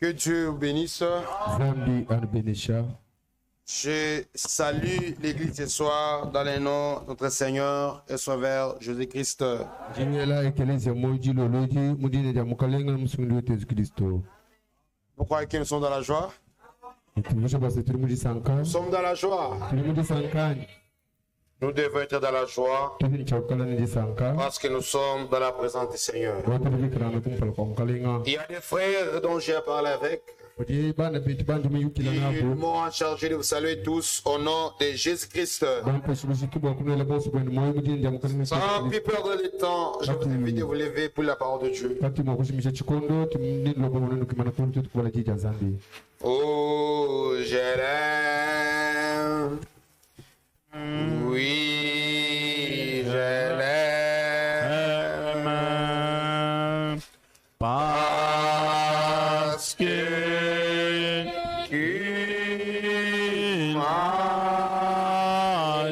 Que Dieu vous bénisse. Zambi anabenisha. Je salue l'église ce soir dans le nom de notre Seigneur et Sauveur Jésus-Christ. Jingela ekelezia moji loloji mudine ya mukalenga musundu wetu Yesu Kristo. Pourquoi que nous sommes dans la joie? Tumusha basi turi muri Nous sankani. sommes dans la joie. Turi muri sankani. Nous devons être dans la joie Turi chakala ni sankani. parce que nous sommes dans la présence du Seigneur. Wote bikirana kumpala kwa mukalenga. Il y a des frères dont j'ai parlé avec. Odi bana bitu bandu miyukila Ils nabo. m'ont chargé de vous saluer tous au nom de Jésus-Christ. Bampa sulusi tuba kunele bosu bwenu moyo mudine ya mukalenga. Sans plus perdre de temps, je vous invite de vous lever pour la parole de Dieu. Kati mwakushimisha chikondo timnini lobo mwanenu kimana kuntu tukubala jija zambi. Oh, je l'aime. Oui, je l'aime. Parce que tu m'as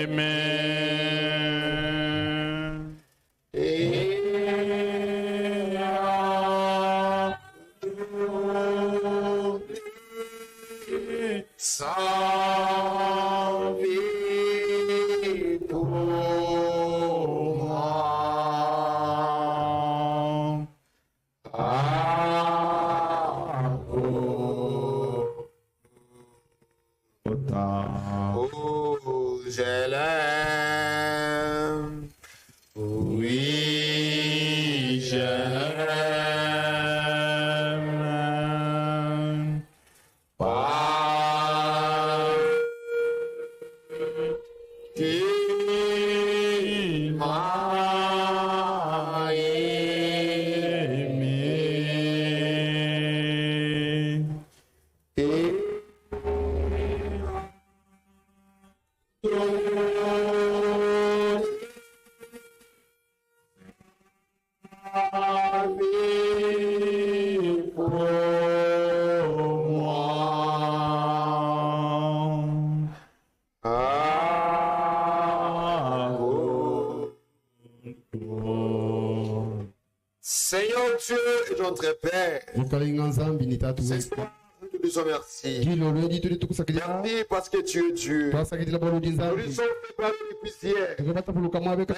aimé. Et sa vie pour moi. Oh, je l'aime. Oui, je l'aime. Parce qu'il m'a aimé. Et la vie pour moi. Seigneur Dieu et notre Père, Mukalenga nzambi ni tatu ce wetu. soir, nous te disons merci. Jilo lodi tuli tukusakira. Merci parce que tu es Dieu. Twasakira bolo Nous dinzambi. lui sommes préparés depuis hier. Tukapata puluka mwabe Toi,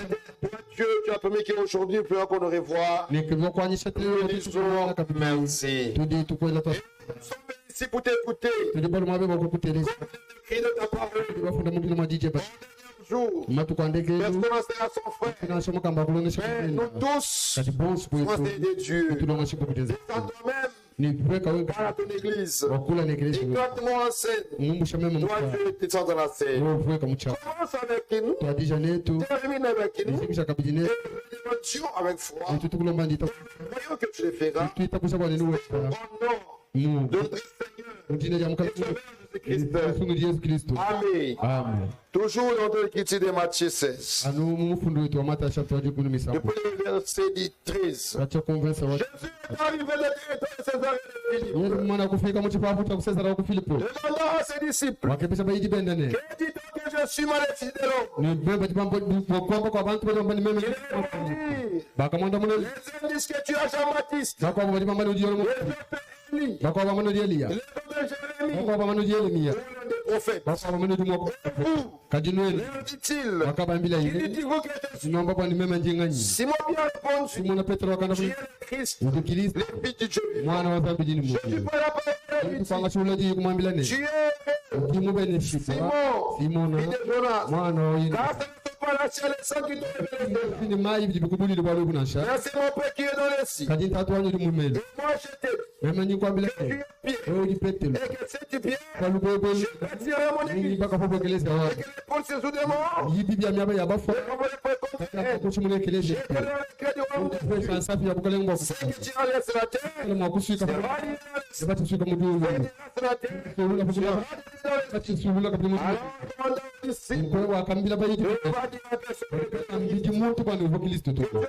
Dieu, tu as permis qu'aujourd'hui, nous puissions qu'on nous revoie. nikivyo kwanyisha Nous tele te disons merci. tudi tukwela twa Nous sommes ici pour t'écouter. tudi bolo mwabe bakukuteleza Crie de ta parole. bafunda mudilo madije ba Jour. matu kwandeke Personne n'a à son frère. nasoma kamba kulonesha Mais nous tous, kati bonsi sommes kwetu de Dieu. tulonga kukutenza À toi-même, ni kuweka dans wenga ton église. wakula nekeleza Écoute-moi en scène. ngumbusha mema Toi, mukwa Dieu, tu sens dans la scène. wewe kuweka mcha Commence avec nous. twadija netu Termine avec nous. isikisha kabijine Et nous disons avec foi. tutukulomba ndita Voyons que tu le feras. twita kusa kwa nini wewe Au nom mu de notre Seigneur mutine ya et mukala Sauveur Jésus-Christ. sungu Yesu Kristo Amen. amen Toujours dans l'écriture de Matthieu 16. anu mumufundo wetu wa Mata chapter 16 Depuis le verset 13. kacha conversa wa Jésus est arrivé le territoire de César et de Philippe. Yesu mwana kufika mu chipafu cha kusezera ku Filipo Demandant à ses disciples, wakepesa baidi bendane que dit-on que je suis maléfique de l'homme? ni bemba chipambo kwamba kwa bantu bali mbani meme Il dit, bakamwanda muno les hommes disent que tu es Jean-Baptiste. bakwa bali mbani ujiyolo Les autres Élie. bakwa bamano di Elia Les autres Jérémie. bakwa bamano di Yeremia L'un des prophètes. bakwa bamano di mwako Vous, kadinweni leur dit-il, bakabambila il ile dit-vous que je suis. sinomba kwa ni meme njenganyi Simon bien répondu, Simona Petro wakanda tu es le Christ, udu Kristo le Fils de Dieu. mwana wa zambi jini Tu mu peux la parole de kwanga shula ji kumwambila ne Tu es kimu bene shipa Simon, Simona fils de Jonas. mwana wa yini Car ce ne sont pas la chair et le sang qui t'ont révélé. ni mai bikubuli balo kunasha Mais c'est mon Père qui est dans les cieux. kadin tatu wanyu mumelo Moi je t'ai dit, meme nyi kwambila tu es Pierre. wewe ni Petro Et que cette pierre, kwa lubebe je bâtirai mon ni église. baka popo keleza wa Et que les pôles se soudainement. yibi bya myaba ya bafo On va les faire contre na elle. kuchimune keleza J'ai créé le cœur du royaume. pesa safi ya bukale ngwa Ce qui tient les sur la terre, kale mwa kusika c'est ba radié ba tusika mudu sur la terre. sulu na C'est kusika radié dans les kati sulu na kabili mudu Alors, commandant ici, ko wa kambila ba yidi ne pas dire à personne de ambiji muntu kwa ni Kristo to ko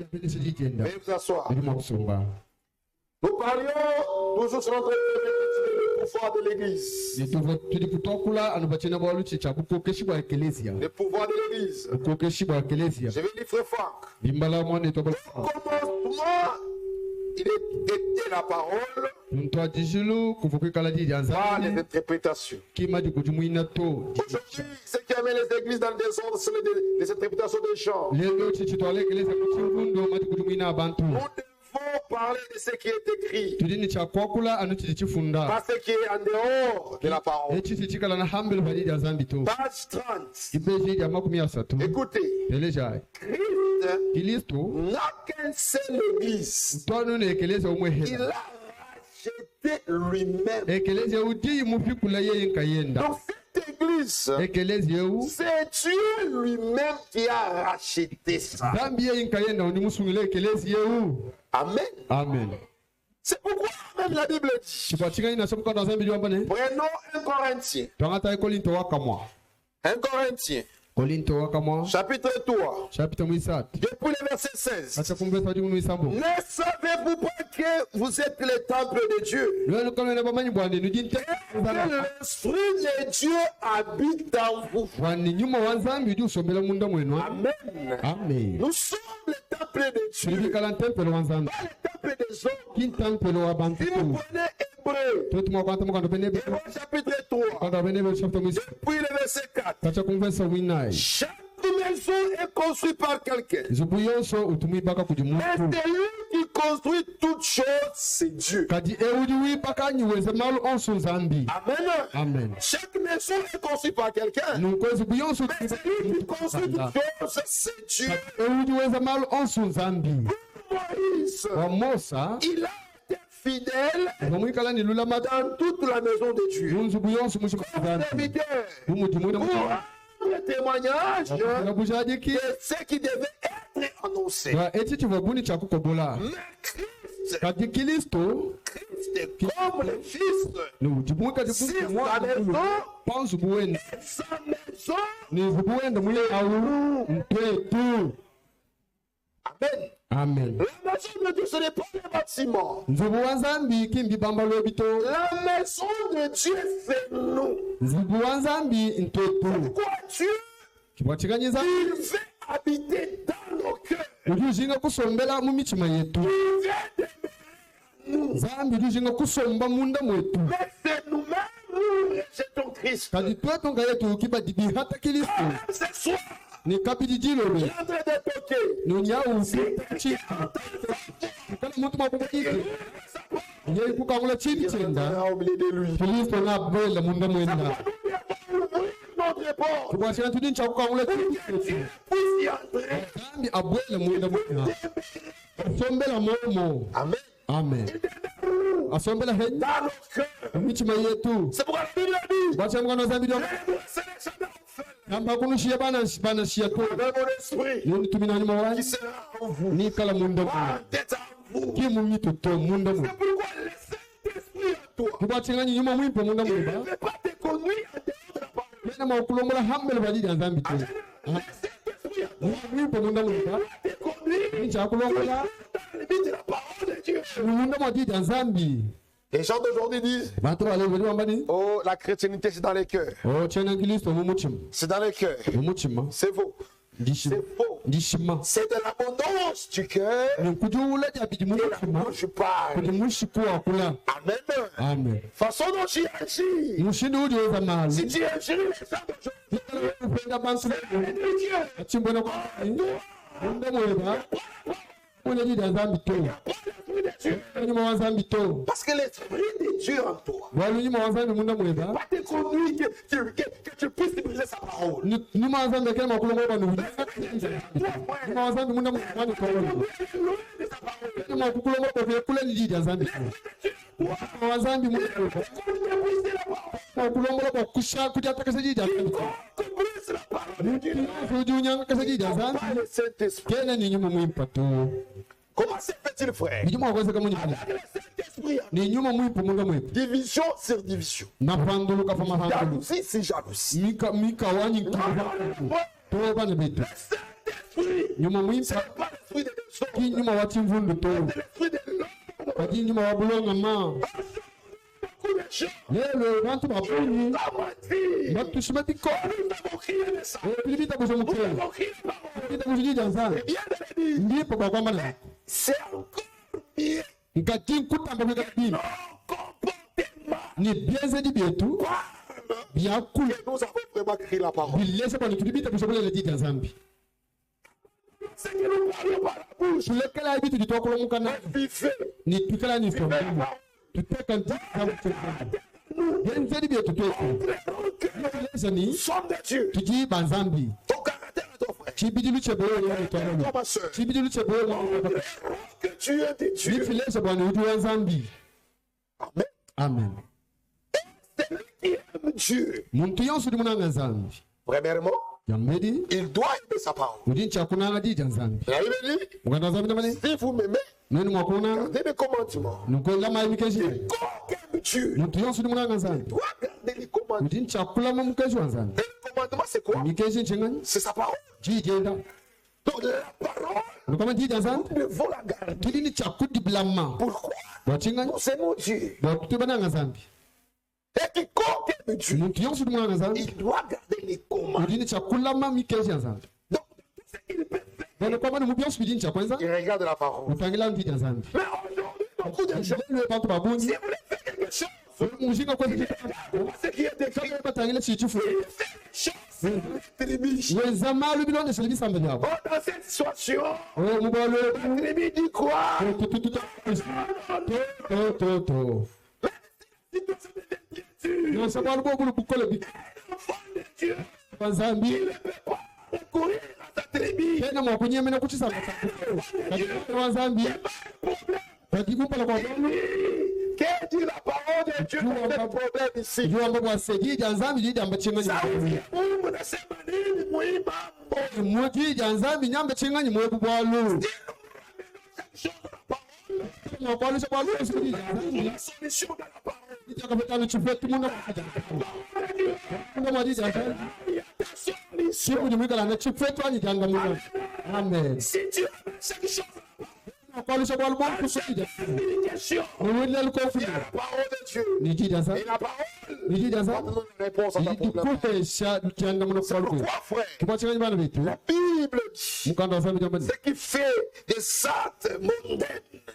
yapende sijitenda Veuillez vous asseoir. ndi makusumba Nous parlions toujours sur notre le pouvoir de l'église. nituva tuli kutokula anu bachina bwa luchi cha kukokeshi bwa ekelezia Le pouvoir de l'église. kukokeshi bwa ekelezia Je vais dire frère Franck. bimbala mwana to Commence, moi, il était la parole ntwajishilo kuvukwikala par les jijanzani interprétations. kimadi kujumuina to Aujourd'hui, ce qui amène les églises dans le désordre, c'est les interprétations des gens. lelo chichitwalekeleza kuchimvundo madi kujumuina abantu Nous devons parler de ce qui est écrit, tudini chakwakula anu chichifunda pas ce qui est en dehors de la parole. echichi chikala na hambele bali janzambi to Page 30. ibeji ya 30 Écoutez, eleja Christ kilisto n'a qu'une seule église. twanu nekeleza Il omwehela a racheté lui-même. ekeleza uji mufikula yeye nkayenda Donc cette église, ekeleza eu c'est Dieu lui-même qui a racheté ça. zambi yeye nkayenda undi musungile ekeleza eu Amen. amen C'est pourquoi même la Bible dit. chipachingani nasomukanda zambi liwambane Prenons un Corinthien. twangata ekolinto wakamwa Un Corinthien. kolinto wakamwa Chapitre 3. chapita mwisatu Depuis le verset 16. acha kumvesa wadi mwisambo Ne savez-vous pas que vous êtes le temple de Dieu? lwelo kamene bamanyi bwandi nujinte Que l'Esprit de Dieu habite en vous. bwandi nyuma wa nzambi uji usombela munda mwenu Amen. amen Nous sommes le temple de Dieu. tulibikala ntempelo wa nzambi Pas le temple des hommes. kintempelo wa bantu Si vous prenez Hébreu, totuma kwanta mukando penebe Hébreu chapitre 3, kwanda penebe chapita mwisatu puis le verset 4. acha kumvesa winayi Chaque maison est construite par quelqu'un. nzubu yonso utumwibaka kudi Mais muntu c'est lui qui construit toutes choses, c'est Dieu. kadi eudi wipaka nyiweze malu onso nzambi Amen. amen Chaque maison est construite par quelqu'un. nuko nzubu yonso Mais c'est lui qui construit toutes choses, c'est Dieu. eudi weze malu onso nzambi Moïse, wa mosa il a été fidèle nomwikala ni lulamata dans toute la maison de Dieu. nzubu yonso mushika nzambi Serviteur, umuti mwina pour rendre témoignage de bujadiki ce qui devait être annoncé. wa eci chivabuni chakukobola Mais Christ, kadi kilisto Christ est comme le Fils. ni ujibwika Si jibuku sa mwana maison, panzu buwenda sa maison. ni buwenda muli awu mpetu Amen. amen La maison de Dieu, ce n'est pas le bâtiment. nzubu wa nzambi kimbi bamba lobito La maison de Dieu, c'est nous. nzubu wa nzambi ntetu Quoi Dieu, kibwachikanyiza il veut habiter dans nos cœurs. ujujinga kusombela mu mitima yetu Il veut demeurer nous. nzambi ujujinga kusomba munda mwetu Mais c'est nous-mêmes, nous rejetons Christ. kadi twetu nga yetu kibadidi hata kilisto Même ce soir, ni kapidi jilobe il est en train de toquer. nunyawu chiti kana muntu makukiti yei kukangula chiti chenda Au milieu de lui. kilisto na bwela munda mwenda Notre porte. kubwashira tudi nchakukangula chiti chetu Puisse y entrer. nzambi abwela mwenda mwenda asombela momo Amen. amen asombela henya Dans nos cœurs. mitima yetu C'est pourquoi la Bible dit. bwachamukana nzambi dio C'est les jamais orphelins. namba kunushia bana shia to Avec mon esprit yoni tuminani mawa qui sera en vous. ni kala munda En mwenda tête en vous. kimu mitu to munda mwenda C'est pourquoi le Saint-Esprit en toi kibwachinganyi nyuma mwimpo munda ne mwenda peut pas te conduire en dehors de la parole. mena maukulongola hambele badidi ya nzambi tu Le Saint-Esprit en toi mwimpo munda mwenda te conduire nchakulongola dans les limites de la parole de Dieu. munda mwadidi ya nzambi Les gens d'aujourd'hui disent, bantu baleveli wambani oh, la chrétienté c'est dans les cœurs. o chena kilisto mumuchima C'est dans les cœurs. mumuchima C'est faux. ndishima C'est faux. ndishima C'est de l'abondance du cœur nkujuula jabidi et la mumuchima bouche parle. kuti mushikuwakula Amen. amen Façon dont j'y agis. mushindi uliweza Si mali tu agis les gens d'aujourd'hui, kupenda bantu c'est de Dieu. achimbona kwa munda mweba unedidi ya nzambi to Pas l'esprit de Dieu. nyuma wa nzambi to Parce que l'esprit de Dieu en toi walunyuma wa nzambi munda mweba va te conduire que tu puisses briser sa parole. nyuma wa nzambi akele makulongo banu nyuma wa nzambi munda mweba ni kawolo Loin de sa parole. nyuma kukulongo kwa vile kule ni didi ya nzambi to nyuma wa nzambi munda mweba Quand tu brises la parole, makulongo kwa kusha kuti kasa didi ya nzambi to tu brises la parole de Dieu. ujunyanga kasa didi ya nzambi Par le Saint-Esprit. kena ni nyuma mwimpa to Comment se fait-il, frère? nyuma wakweza kama nyuma Avec le Saint-Esprit. ni nyuma mwimpa munda mweba Division sur division. napandulu kafa mahandulu Jalousie, c'est jalousie. mika wanyi to bana betu Saint-Esprit. nyuma mwimpa Pas l'esprit de Dieu. ki nyuma wa chimvundu to L'esprit de l'homme. kati nyuma wa bulonga ma Beaucoup de gens. lelo bantu babuni La moitié. batushima biko Nous avons crié le sang. pilipita kuzo Nous mukele avons crié la parole. pilipita kuzijija nzana Bien de le dire. ndipo bakwamba na C'est encore mieux ngati nkutamba kwekabini ni bienze di bietu byakulu nous avons vraiment crié la parole. bilese kwani tulibita kusobolela didi ya zambi C'est que nous parlons par la bouche. tulekela ibitu ditwakulomukana Vivez. ni tukela ni sombulu tuteka nti bienze di bietu twetu bilese ni Somme de Dieu. tuji banzambi Ton caractère est ton frère. chibidi luchebolo ya mitwalo Toi, ma soeur. chibidi luchebolo Que Dieu est ni Dieu. filese bwana uti wa zambi Amen. amen C'est lui qui aime Dieu. muntu yonse uli munanga zambi Premièrement, yambedi il doit aimer sa parole. udi nchakunanga didi zambi La Bible dit, mukanda zambi tamani si vous m'aimez, noni mwakunanga gardez mes commandements. nukwela maimikeshi Quiconque aime Dieu muntu yonse uli munanga zambi doit garder les commandements. udi nchakulama mukeshi wa zambi Et le commandement, c'est quoi? mikeshi nchengani C'est sa parole. jijenda Donc la parole, nukama didi zambi nous devons la garder. tuli ni chakudi bilama Pourquoi? bwachengani Nous aimons Dieu. bwatutebananga zambi Et quiconque aime Dieu, muntu yonse uli munanga zambi il doit garder les commandements. udi ni chakulama mikeshi ya zambi Donc, tout ce qu'il peut faire, bwana kwama ni mubyosi udi nchakwenza il regarde la parole. utangila didi ya zambi Mais aujourd'hui, beaucoup de gens, lwe bantu babuni si vous voulez faire quelque chose, mushinga kwezi ce qui est écrit, batangile chichifu tribu. wenza malu bilondesele bisambe byabo Oh, dans cette situation, mubalo la tribu dit quoi? to Si tout ça devient inquiétude, nonse bwalu bwobulu bukole bi l'enfant de Dieu banzambi ne peut pas recourir à sa tribu. tena mwakunyemena kuchisanga banzambi bagikumpala kwa bwalu Qu'est dit la parole de Dieu dans ce problème ici? juwamba bwasejija nzambi jijamba chenganyi Mungu nasema nini muhimu mambo? mwejija nzambi nyamba chenganyi mwebu bwalu mwakwalusha bwalu La solution dans la parole. jakapetano chifetu muna mwajija chibudi mwikalana chifetu anyijanga muna amen Si Dieu a cette chose, mwakwalusha bwalu bwalu kusujija une question. mwilile lukofuna La parole de Dieu. nijija Et nzambi la parole nijija va nzambi donner une réponse à ta problème. ikuhesha lukyanga muno kwalu Pourquoi, frère? kibwa chenganyi bana bitu La Bible dit mukanda wasambi jambani ce qui fait des actes mondains.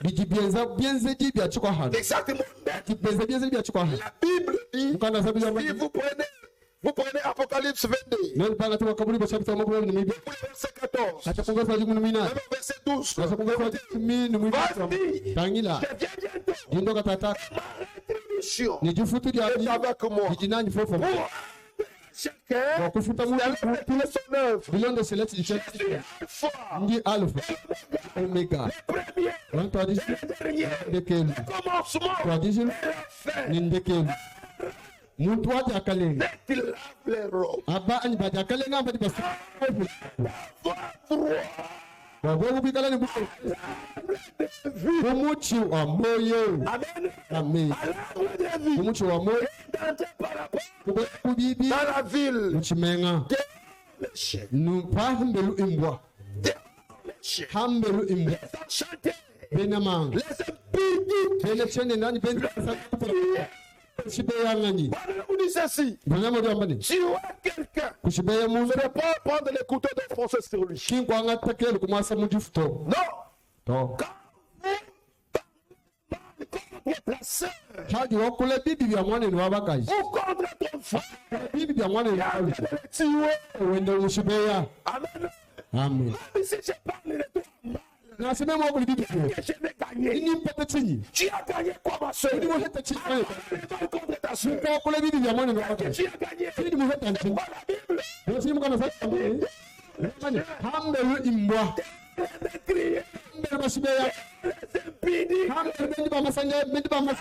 biji bienze di bya chikwa hano Des actes mondains. bienze bya chikwa hano La Bible dit, mukanda wasambi si jambani vous prenez Apocalypse 22, nani panga tu makaburi kwa chapter makubwa ni mibi pour le verset 14, hata kunga kwa jimu mina même au verset 12, hata kunga kwa jimu ni mibi vas-y, tangila je viens bientôt. jindo katata Ma rétribution ni jufutu dia est avec moi. jijinani fofo Pour chacun, kwa kufuta mu selon son œuvre. bilonde select di Je check suis alpha, ndi alpha omega premier, wanto adi dernier, ndekelu commencement, kwa adi la fin. ni ndekelu muntu waje akalenga Il lave les robes. aba ani baje akalenga amba di basi Va droit. wabwo bikala ni buko umuchi wa moyo Amen. amen À l'arbre de vie, umuchi wa moyo d'entrer par la porte kubibi dans la ville. muchimenga Les chiens, numpahambelu imbwa les chiens. hambelu imbwa Enchantés, benamanga les impies. bene chene ndani bene kushibeyangani Voilà, on dit ceci. banyama byambani Tu vois quelqu'un, kushibeya tu mundu ne peux pas prendre les couteaux de français sur lui. kinkwanga takelu kumasa mujifuto Non. to Quand vous contre ta sœur haji wakule bibi bya mwanene wabakazi ou contre ton frère, bibi bya mwanene tu wabakazi vas le tuer. wende mushibeya Amen. amen Même si je parle de toi mal, naseme mwakuli bibi bya que je vais gagner. ini mpete chinyi Tu as gagné quoi, ma soeur? ini muheta chinyi Contre ta soeur. wakule bibi bya mwanene wabakazi Tu as gagné. ini muheta chinyi Voilà la Bible. Yosi mukana sasa mani hambelu imbwa Crier. hambelu bashibeya Les impies. hambelu bendi bamasanja bendi bamas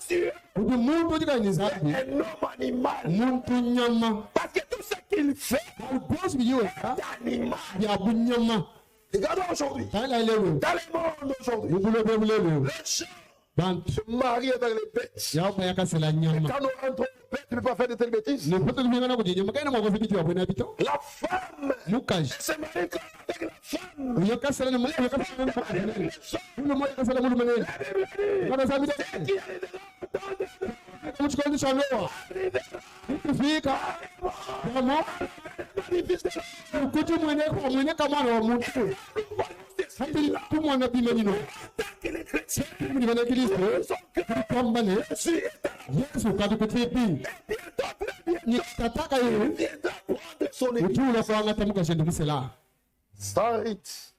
Dieu udu muntu dikaniza un homme animal. muntu nyama Parce que tout ce qu'il fait, bosi biyo c'est animal. ya bunyama Regardons aujourd'hui. tala lewe Dans le monde aujourd'hui, ubulo bebulele les gens bantu se marient avec les bêtes. ya ba yakasela nyama Quand nous rentrons, bête ne peut pas faire de telles bêtises. ne poto ngana ko jinyama kaina mwako fiti wa bwana bito La femme mukaji se marie avec la femme. yakasela ne mwako yakasela ne mwako yakasela mu manene kana sabita muchikondi chanoa kufika mama kuti mwene kamwana wa muntu hati tumwana bimenino chrétien, Muli bana Kristo. raison que Kwambane. Jésus est Yesu kadukutipi. bientôt, très bientôt, Nitataka yeye. viendra prendre son église. Ujula kwa ngata mukashende musela. Sans rite,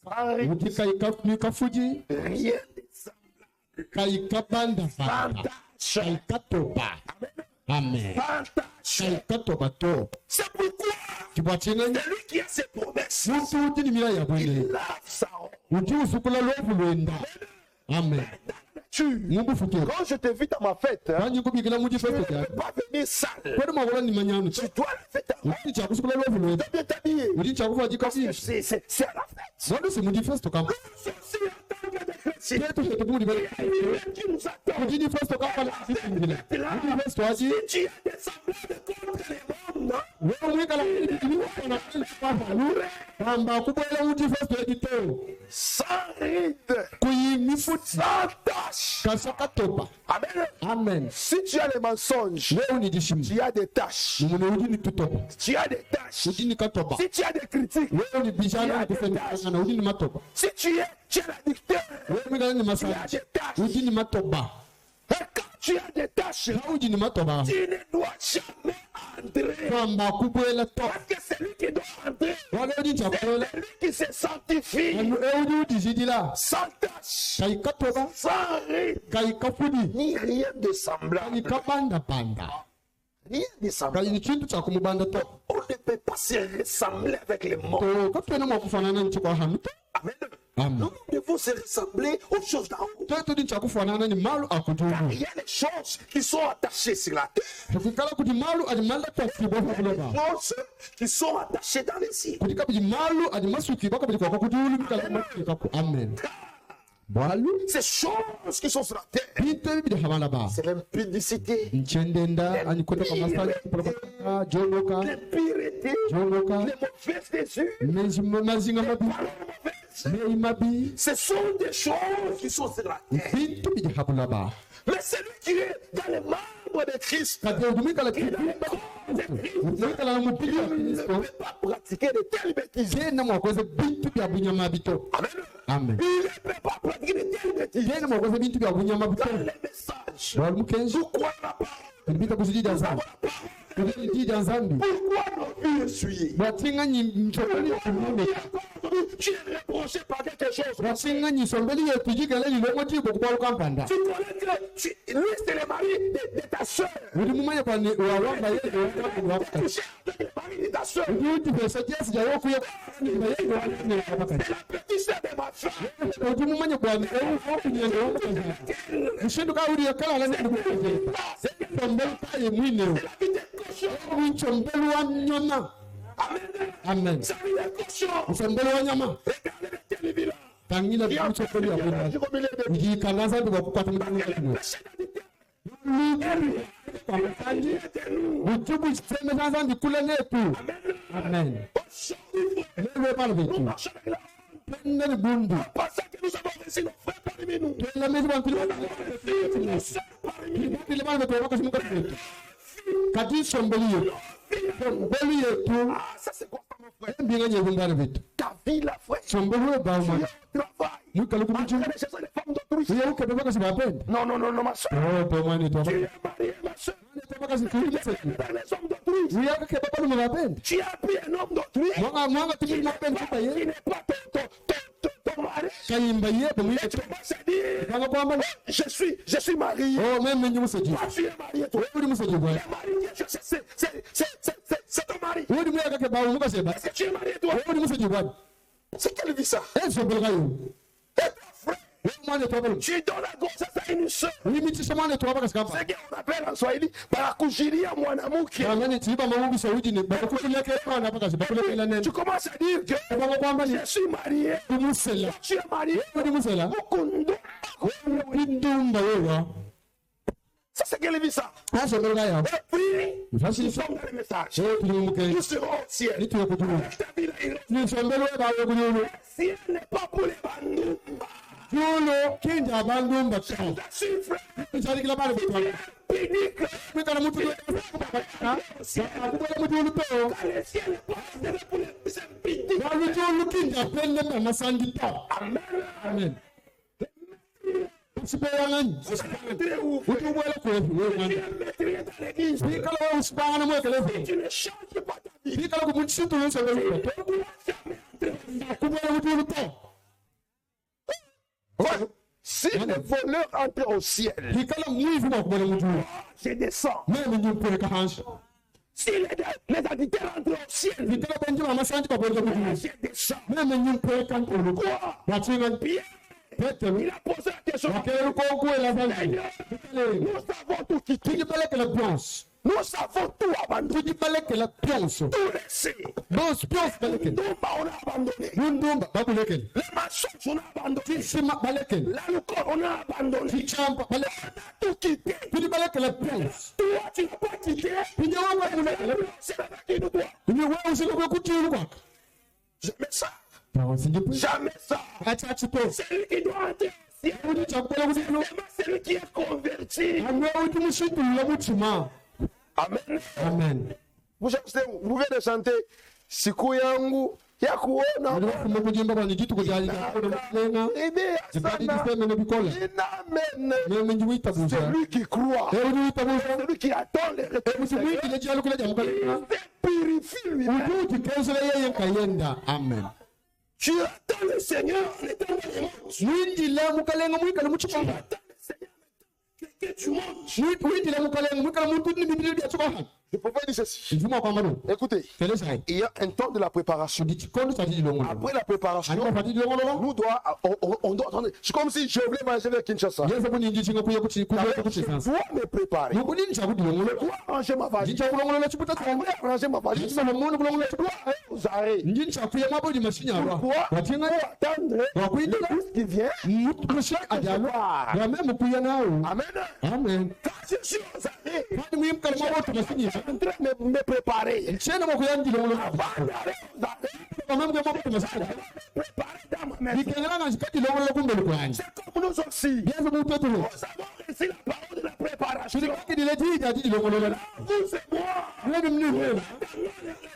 sans rite, Uti kaika fuji. rien de semblable. Kaika banda Sans banda. tâche, Kaika toba. Amen. sans tâche. Kaika toba to. C'est pourquoi Kibwachina. celui qui a ses promesses, Mutu uti ni mira ya bwele. il lave sa honte. Uti usukula lofu lwenda. Amen. Mungu fuke. Quand je t'invite à ma fête, hein, Kanyi kubikila muji tu ne festo peux ya. pas venir sale. Kwani mwakula ni manyanu. Tu dois la fête à Uti chakusukula lofu lwenda. bien t'habiller. Uti chakufa jikasi. C'est à la fête. Wando si muji festo kama. Ceci en tant que des chrétiens, Yetu fetu mudi bale. il y a un qui nous attend. Uti ni festo kama la sisi ngine. Uti festo aji. Tu as des semblables contre les mondes, non? Wewe mwikala ni wana kwa lu. Kamba kubwela muji festo edito. Sans ride, Kuyimifuti. sans tâche. Kasaka toba. Amen. Amen. Si tu as les mensonges, Wewe ni jishimu. tu as des tâches. Mune uji ni tutoba. Tu as des tâches. Uji ni katoba. Si tu as des critiques, Wewe ni bijana ni kufanya uji ni matoba. si tu es l'addicteur, Wewe mwikala ni tu masali. as des tâches. Uji ni matoba. Et quand tu as des tâches, Uji ni matoba. tu ne dois jamais entrer. Kamba kubwela to. Parce que c'est lui qui doit entrer. Wale uji chakuela. C'est lui qui se sanctifie. Anu uji uji jidila. Sans tâche, Kai katoba. sans ride, Kai kafudi. ni rien de Kai semblable. kabanda banda. Rien de semblable. Kai ni chintu cha kumubanda to. On ne peut pas se ressembler avec les morts. To kapena mwakufanana ni chikwa hanuto. Amen. Amen. Nous devons se ressembler aux choses d'en haut. Toto di chakufanana ni malu akutubu. Il y a des choses qui sont attachées sur la terre. Tukikala kuti malu adi mala kwa kibofa kuloba. Des choses qui sont attachées dans les cieux. Kuti kapi malu adi masuki baka kuti kwa kutulu mikala masuki kapu. Amen. Bwalu. Ces choses qui sont sur la terre, Pinte bibi hamala ba. c'est l'impudicité, Nchendenda ani kwenda kwa masali kupeleka jongoka. l'impureté, Jongoka. les mauvaises désirs, Mazinga mabi. Mei mabi. ce sont des choses qui sont sur la terre. Pintu bibi habula ba. Mais celui qui est dans les membres de Christ, Kati udumikala qui est dans kibi. les corps de Christ, Udumikala na mupili wa ne Kristo. peut pas pratiquer de telles bêtises. Tena mwakweze bintu bya bunyama bito. Amen. Amen. Il ne peut pas pratiquer de telles bêtises. Tena mwakweze bintu bya bunyama bito. Dans les messages, Bwalu mukenzi. pourquoi la parole? Tulipita kuzidida zambi. Kuzidida zambi. Pourquoi nos yeux essuyés? Bwatinga nyi mchokoni kumune. Tu es reproché par quelque chose. Bwatinga nyi sombeli yetu jikala lilomo jibo kwa kampanda. Tu connais que lui, c'est le mari de ta soeur. Udi mumanya kwa ni wawamba yeye wa Tu cherches le mari de ta soeur. Udi pesa jesi ya woku ya ni yeye wa ni wakaka. C'est la petite soeur de ma femme. Udi mumanya kwa ni woku ni ndio wakaka. Mshindu ka uri yakala la ni kujeje. Sombeli kaye mwine. La vie des cochons. Winchombeli wa nyama. Amen. Amen. Ça vie des cochons. Sombeli wa nyama. Regardez les télévisions. Tangila bicho ya bwana. Ujikangaza ndio kupata mtu. Utubu sema sasa ndikula netu. Amen. Lewe pale vitu. Penda ni bundu. Parce que nous avons reçu nos frères parmi nous. La mezi wa mpili. Ile pale vitu wako simuka vitu. Kati sombeli yetu. Sombeli yetu. Ah, ça c'est quoi mon frère? Mbinga nyevungana vitu. Ta vie là, frère. Sombeli wa bauma. Travail. Mwikalo kubichu. Les femmes d'autrui. Uya uke baba kasi bapenda. Non, ma soeur. Oh, kwa mwani tu. Tu es marié, ma soeur. Baba kasi kuli Dans les hommes d'autrui. Uya uke baba ni bapenda. Tu as pris un homme d'autrui. Mwanga tu ni bapenda Qui taye. n'est pas ton mari. Kayimba yebo mwite. Tu commences à dire, Banga kwamba je suis marié. oh meme nyi museji. Toi, tu es marié. Toi, Uri museji bwa. c'est ton mari. Uri mwega ke bawo muka seba. Est-ce que tu es marié, toi? Uri museji bwa. C'est quelle vie ça? Eso belgayo. Et ton frère, Mwana tu abalo. tu donnes la grossesse à une soeur. Uri miti samane tu abaka skamba. C'est qu'on appelle en Swahili barakujiria mwanamke. Kamani tiba mamubi saudi ni bako kulia ke mwana abaka seba kule kila nene. Tu commences à dire que Banga kwamba ni je suis marié. musela. Tu es marié. Uri musela. Mukundu. Indumba wewa. Ça, c'est quelle vie ça? Eso belgayo. Et puis, nous Mfasi sommes dans le message. so tumuke. Nous serons au ciel. Ni tuya kutulu. Ta vie là, il reste. Ni sombelo ba kutulu. Si elle n'est pas pour les bandits, Julo kinja bandumba chao. ta suivre, Mchari kila pale kwa. pédicle, Mikana mtu yote. Kwa mtu yote. le ciel est pas réservé pour les impidiques. Walijua lukinja pende na masandita. Amen. Amen. Usipayangani. Utubwela kwefu wewe. Bikala usipangana mwekelefu. Tu ne changes pas ta vie. Bikala kumunchitu wewe. Kubwela utuluto. Si le voleur entre au ciel, Bikala mwivu wa kubwela utulu. je descends. Mimi nyimpeleka hansi. Si les auditeurs entrent au ciel, Bikala benjima amasanti kabwela utulu. je descends. Mimi nyimpeleka ntulu. Watsinga Pierre, Petero. il a posé la question. Wakelu kokuela vanzi. Nous avons tout quitté. Tujibalekela pionso. Nous avons tout abandonné. Tujibalekela pionso. Tout laissé. Bonso pionso balekela. Ndumba, on a abandonné. Bundumba bakulekela. Les mensonges, on a abandonné. Sima balekela. L'alcool, on a abandonné. Champa balekela. Tout quitté. Tujibalekela pionso. Toi, tu n'as pas quitté. Pinyawa kulekela. C'est la qui nous doit. Ni wewe usilikuwa kutulu kwako. Jamais ça. Bawo sindipu. Jamais ça. Acha chipo. C'est lui qui doit entrer. C'est Udi chakula kutulu. lui qui est converti. Amwe uti mushitu la mutima. Amen. Amen. Vous pouvez de chanter siku yangu ya kuona Ndio kuma kujimba bani kitu kujali kwa mlenga. Zibadi diseme ne bikola. Amen. Mimi njiwita buza. Celui qui croit, Leo njiwita buza. celui qui attend les retours, Mtu mwingi lejalo kula jambo kala. purifie lui-même. Ujuti kensela yeye kayenda. Amen. Tu attends le Seigneur en étant dans les monts. Mwindi la mukalenga mwika na muchukanga. Attends le Seigneur que tu montes. Mwindi la mukalenga mwika na mutu ni biblia ya chukanga. Je peux pas dire ceci. Ndima kwa mbano. Écoutez, Telesa. il y a un temps de la préparation. Ndikondo tati longo. Après la préparation, Anga fati longo longo. on doit attendre. C'est comme si je voulais manger avec Kinshasa. Yesa kuni ndichinga kuya kuti kuya kuti Je sansa. dois me préparer. Nukuni nchakuti longo Je longo. dois ranger ma valise. Ndichangu longo longo chiputa Je tsanga. dois ranger ma valise. Ndichangu longo longo longo Je dois aller aux arrêts. Ndinchakuya mabodi mashinyarwa. Pourquoi? Watinga Pour attendre Wakuita. le bus qui vient. mutukushi ajalo. Rame mukuya nawo. Amen. Amen. Quand je suis aux arrêts, Fadi mwimkala mabodi mashinyarwa. je suis en train de me préparer. Chena makuya ndilo longo. Avant d'aller aux arrêts, Kamamwe mabodi mashinyarwa. préparer dans ma maison. Nikengela ngashikati longo longo kumbele kwanje. C'est comme nous aussi. Biaza mutotolo. Nous avons reçu la parole de la préparation. Tulikaki dileti jadi longo longo. Vous et moi. Wewe mniwe.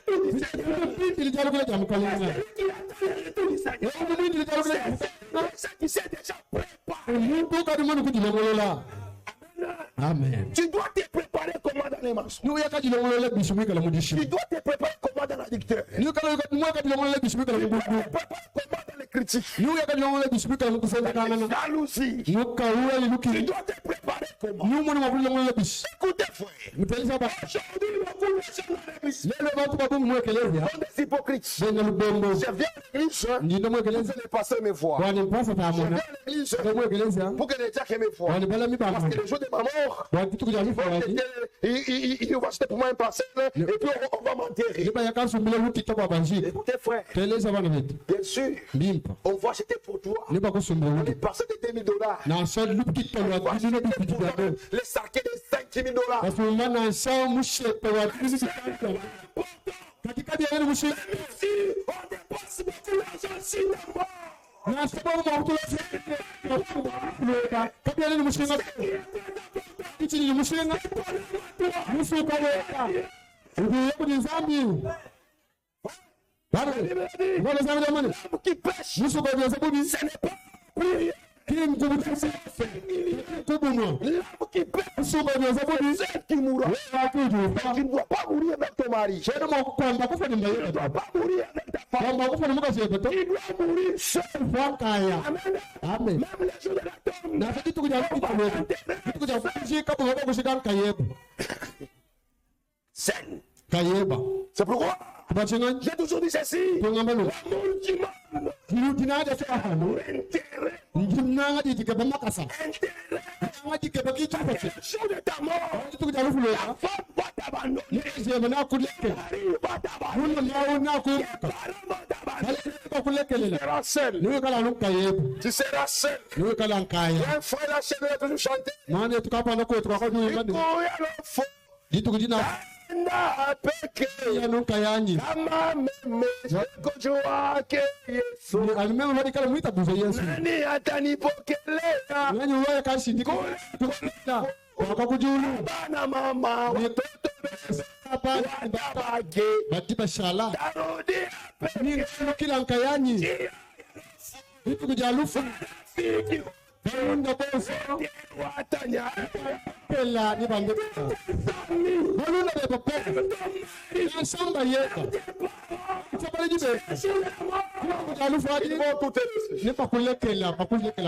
Pindi lijalo kule jamukalenga. Wewe pindi lijalo kule. C'est qui s'est déjà préparé. Mungu kadi mwana kujilongolola. Amen. Tu dois te préparer comment dans les mensonges. Nuya kajilongolola bishumika la Tu mudishi. dois te préparer comment dans la dictature. Nuya kajilongolola bishumika la Tu dois te mudishi. préparer comment dans les critiques. Nuya kajilongolola bishumika la mukusenda kanana. Jalousie. Nuka uwa Tu liluki. dois te préparer comment. Nuya mwana mabulongolola bishi. Écoutez, frère. Mutelisa ba. Aujourd'hui, beaucoup de gens dans l'église Lelo bantu babumu mwekeleza. sont des hypocrites. Benga lubombo. Je viens à l'église, Ndindo mwekeleza. les pasteurs me voient. Bwana mpasa Je tamona. viens à l'église Ndo mwekeleza. pour que les diacres me voient. Bwana bala Parce mibamba. que le jour de ma mort, Bwana tukujaji fawadi. il va acheter pour moi un parcelle et puis on va m'enterrer. Liba yakasumbila lukita kwa banjika. Écoutez, frère, Teleza bana betu. bien sûr, Limpa. on va acheter pour toi Liba kusumbila une lukita. parcelle de $2000. Na sa lukita wa On va dino acheter bikiti pour toi bado. les sacs de $5000. Basumba na sa mushepe wa dino bikiti. Katika dia ni mushepe. Si on dépense beaucoup d'argent sur la mort, Na sababu mautu ya kabia ni mushenga. Kichi ni mushenga. Musuka weka. Ubi yako ni zambi. Bana. Bana zambi mani. l'homme qui pêche, Musuka ya sababu ce n'est pas pour rien. kim kubutasi. Kubuno. L'homme qui pêche, Musuka ya sababu c'est qui mourra. Wakuju. Tu ne dois pas mourir avec ton mari. Tu Sheda mo kwamba kufanya ne mbayo. dois pas mourir avec ta femme. Kwamba kufanya mukasi yepato. Tu dois mourir seul. Wakaya. Amen. Amen. Même les jours de la tombe. Na kitu kuja kuja. Kitu kuja kushika kwa kushika kayeba. Seul. Kayeba. C'est pourquoi Kubachenga. j'ai toujours dit ceci. Tungambalo. L'amour du monde. Ntinaaja twahano. Intérêt. Ntimnanga dikeba makasa. Intérêt. Nanga dikeba kichapase. Le jour de ta mort, Tukuja lufuloka. ta femme va t'abandonner. Zema na kuleke. Ta mari va t'abandonner. Muno nawo na ku. Tes parents vont t'abandonner. Baleka kulekelela. Tu seras seul. Niwe kala lukayeba. Tu seras seul. Niwe kala nkaya. Un frère là chez nous a toujours chanté. Mane tukapana kwetu kwa Il ngani. courait à l'enfant. Ditukujina Na peke. ya nukayanyi. Kama meme. Kujua ke Yesu. Alimema badikala mwita buzo Yesu. Nani atanipokelea. Nani uwe kashindika. Tukula. Wakakujulu. Bana mama. Watoto Hapa watabage. batiba shala. Tarudi Ni kila nkayanyi. Vitu kuja lufu. Fiki. balunda bonso watanya kela ni bande balunda be papa na samba yeka sabale jibe alu fadi ne pa kulekela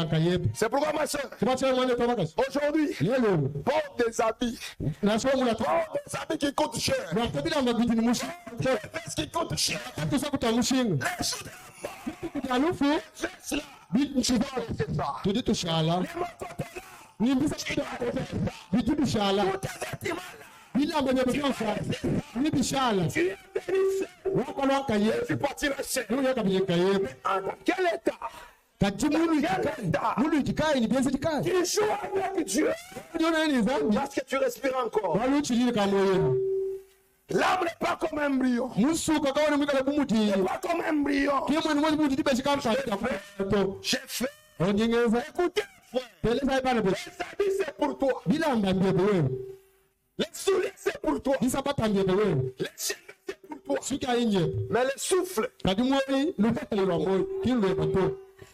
kayeb. C'est pourquoi ma soeur, Aujourd'hui, porte des habits. Porte des habits qui coûtent cher. Qu'est-ce qui coûte cher? Quel état? Parce que tu respires encore. L'âme n'est pas comme un embryon. N'est pas comme un embryon. J'ai fait. Écoutez, frère. Les habits, c'est pour toi. Les souliers, c'est pour toi. Les cheveux, c'est pour toi. Mais le souffle.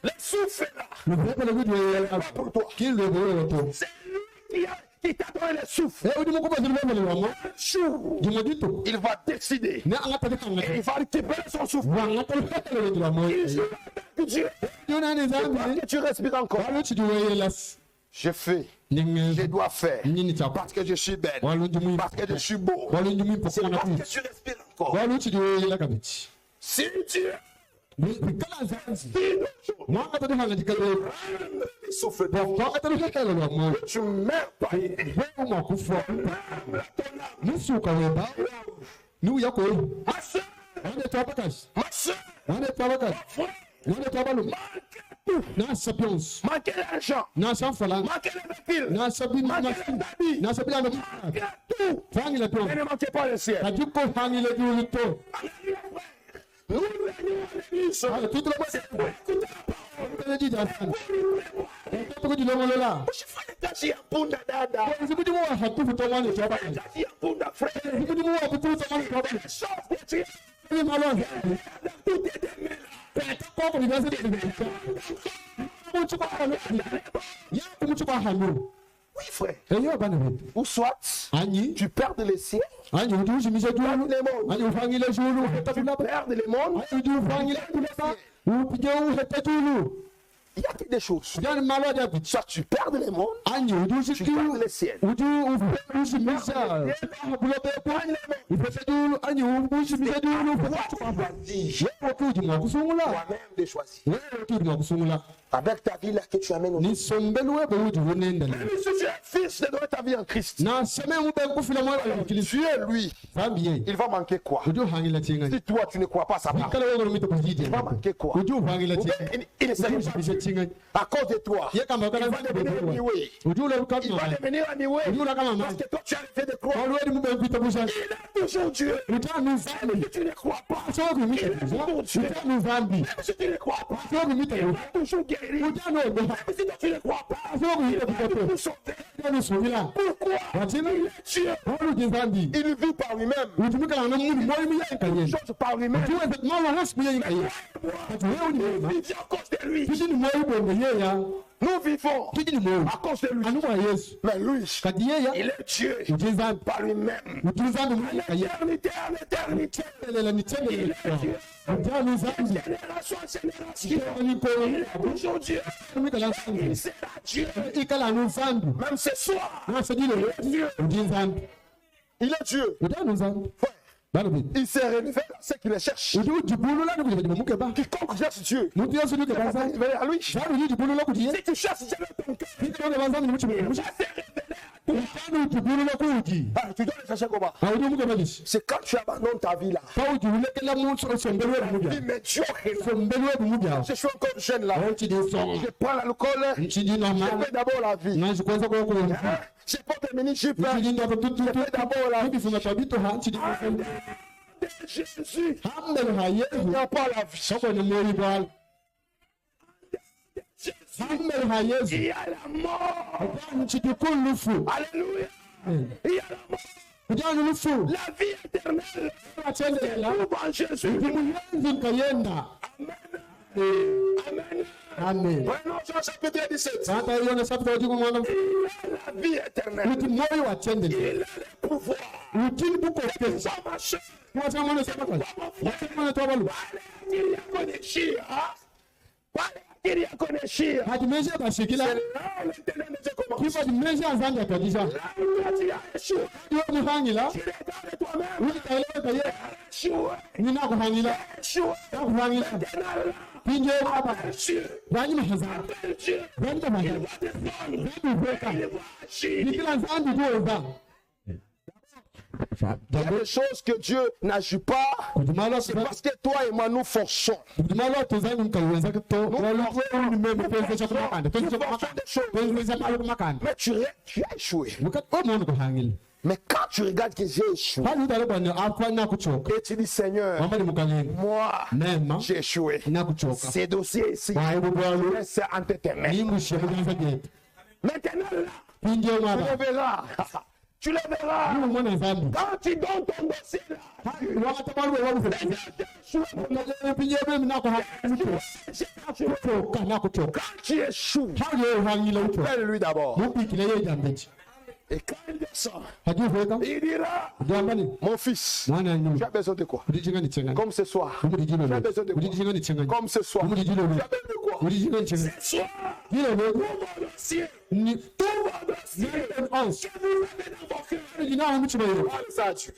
Le souffle là, c'est pas pour toi. C'est lui qui t'a donné le souffle. Un jour, il va décider. Et il va récupérer son souffle. Il joue avec Dieu. Que tu respires encore. Je fais. Je dois faire. Parce que je suis belle. Parce que je suis beau. C'est parce que tu respires encore. Si Dieu souffle tu meurs pas. Manquez l'argent, manquez les véhicules, manquez les habits, tout. Mais ne manquez pas le ciel. Nous venons à l'église. C'est pour écouter la parole. Oui, frère. Ou soit tu perds les ciels. Tu perds les mondes. Il y a des choses. Soit tu perds les mondes, tu perds les ciels. Toi-même de choisir. Avec ta vie là que tu amènes au monde. Même si tu es fils de donner ta vie en Christ. Tu es lui. Il va manquer quoi? Si toi tu ne crois pas ça va. Il va manquer quoi? Il ne sait pas. À cause de toi. Il va devenir ennuyé. Il va devenir ennuyé. Parce que toi tu as fait de croire. Il est toujours Dieu. Même si tu ne crois pas. Il est toujours Dieu. Même si tu ne crois pas. Il est toujours guéri. Même si tu ne crois pas. Il va toujours sauver. Pourquoi? Il est Dieu. Il vit par lui-même. Il chose par lui-même. Il vit à cause de lui. Nous vivons à cause de lui. Mais lui, il est Dieu par lui-même. En éternité, en éternité. Il est Dieu. Génération en génération. Il est toujours Dieu. Il sera Dieu. Même ce soir, il est Dieu. Il est Dieu. Il s'est révélé à ceux qui le cherchent. Quiconque cherche Dieu, il va à lui. Si tu cherches Dieu dans ton cœur, tu dois le chercher comment? C'est quand tu abandonnes ta vie là. Vie médiocre. Je suis encore jeune là. Je prends l'alcool. Je fais d'abord la vie. Je porte des mini-jupes. Je fais d'abord la vie. Jésus, il n'y a pas la vie. Il y a la mort. Alléluia. Il y a la mort. La vie éternelle. Jésus. Amen. Amen. Prenons Jean chapitre 17. Santa Yona chapter du mwana. La vie éternelle. Uti moyo wa chende. Il a le pouvoir. Uti buko pesa. Mwacha mwana sabaka. Mwacha mwana tobalu. Hadi meja bashikila. Kifa di meja azanga kadisha. Yo muhangila. Uti taelewa kaye. Nina kuhangila. Kuhangila. Pinje baba. Wani mahazana. Wani mahazana. Wani beka. Nikila zambi doza. Il y a des choses que Dieu n'agit pas. C'est parce que toi et moi nous forçons. Nous forçons des choses. Mais tu as échoué. Mais quand tu regardes que j'ai échoué, et tu dis Seigneur, moi j'ai échoué. Ces dossiers ici, c'est entre tes mains. Maintenant là, tu le verras. Tu le verras. Quand tu donnes ton dossier là, quand tu échoues, appelle-lui d'abord. Et quand il descend, il dira, mon fils, tu as besoin de quoi? Comme ce soir. Tu as besoin de quoi? Comme ce soir. Tu as besoin de quoi? Ce soir.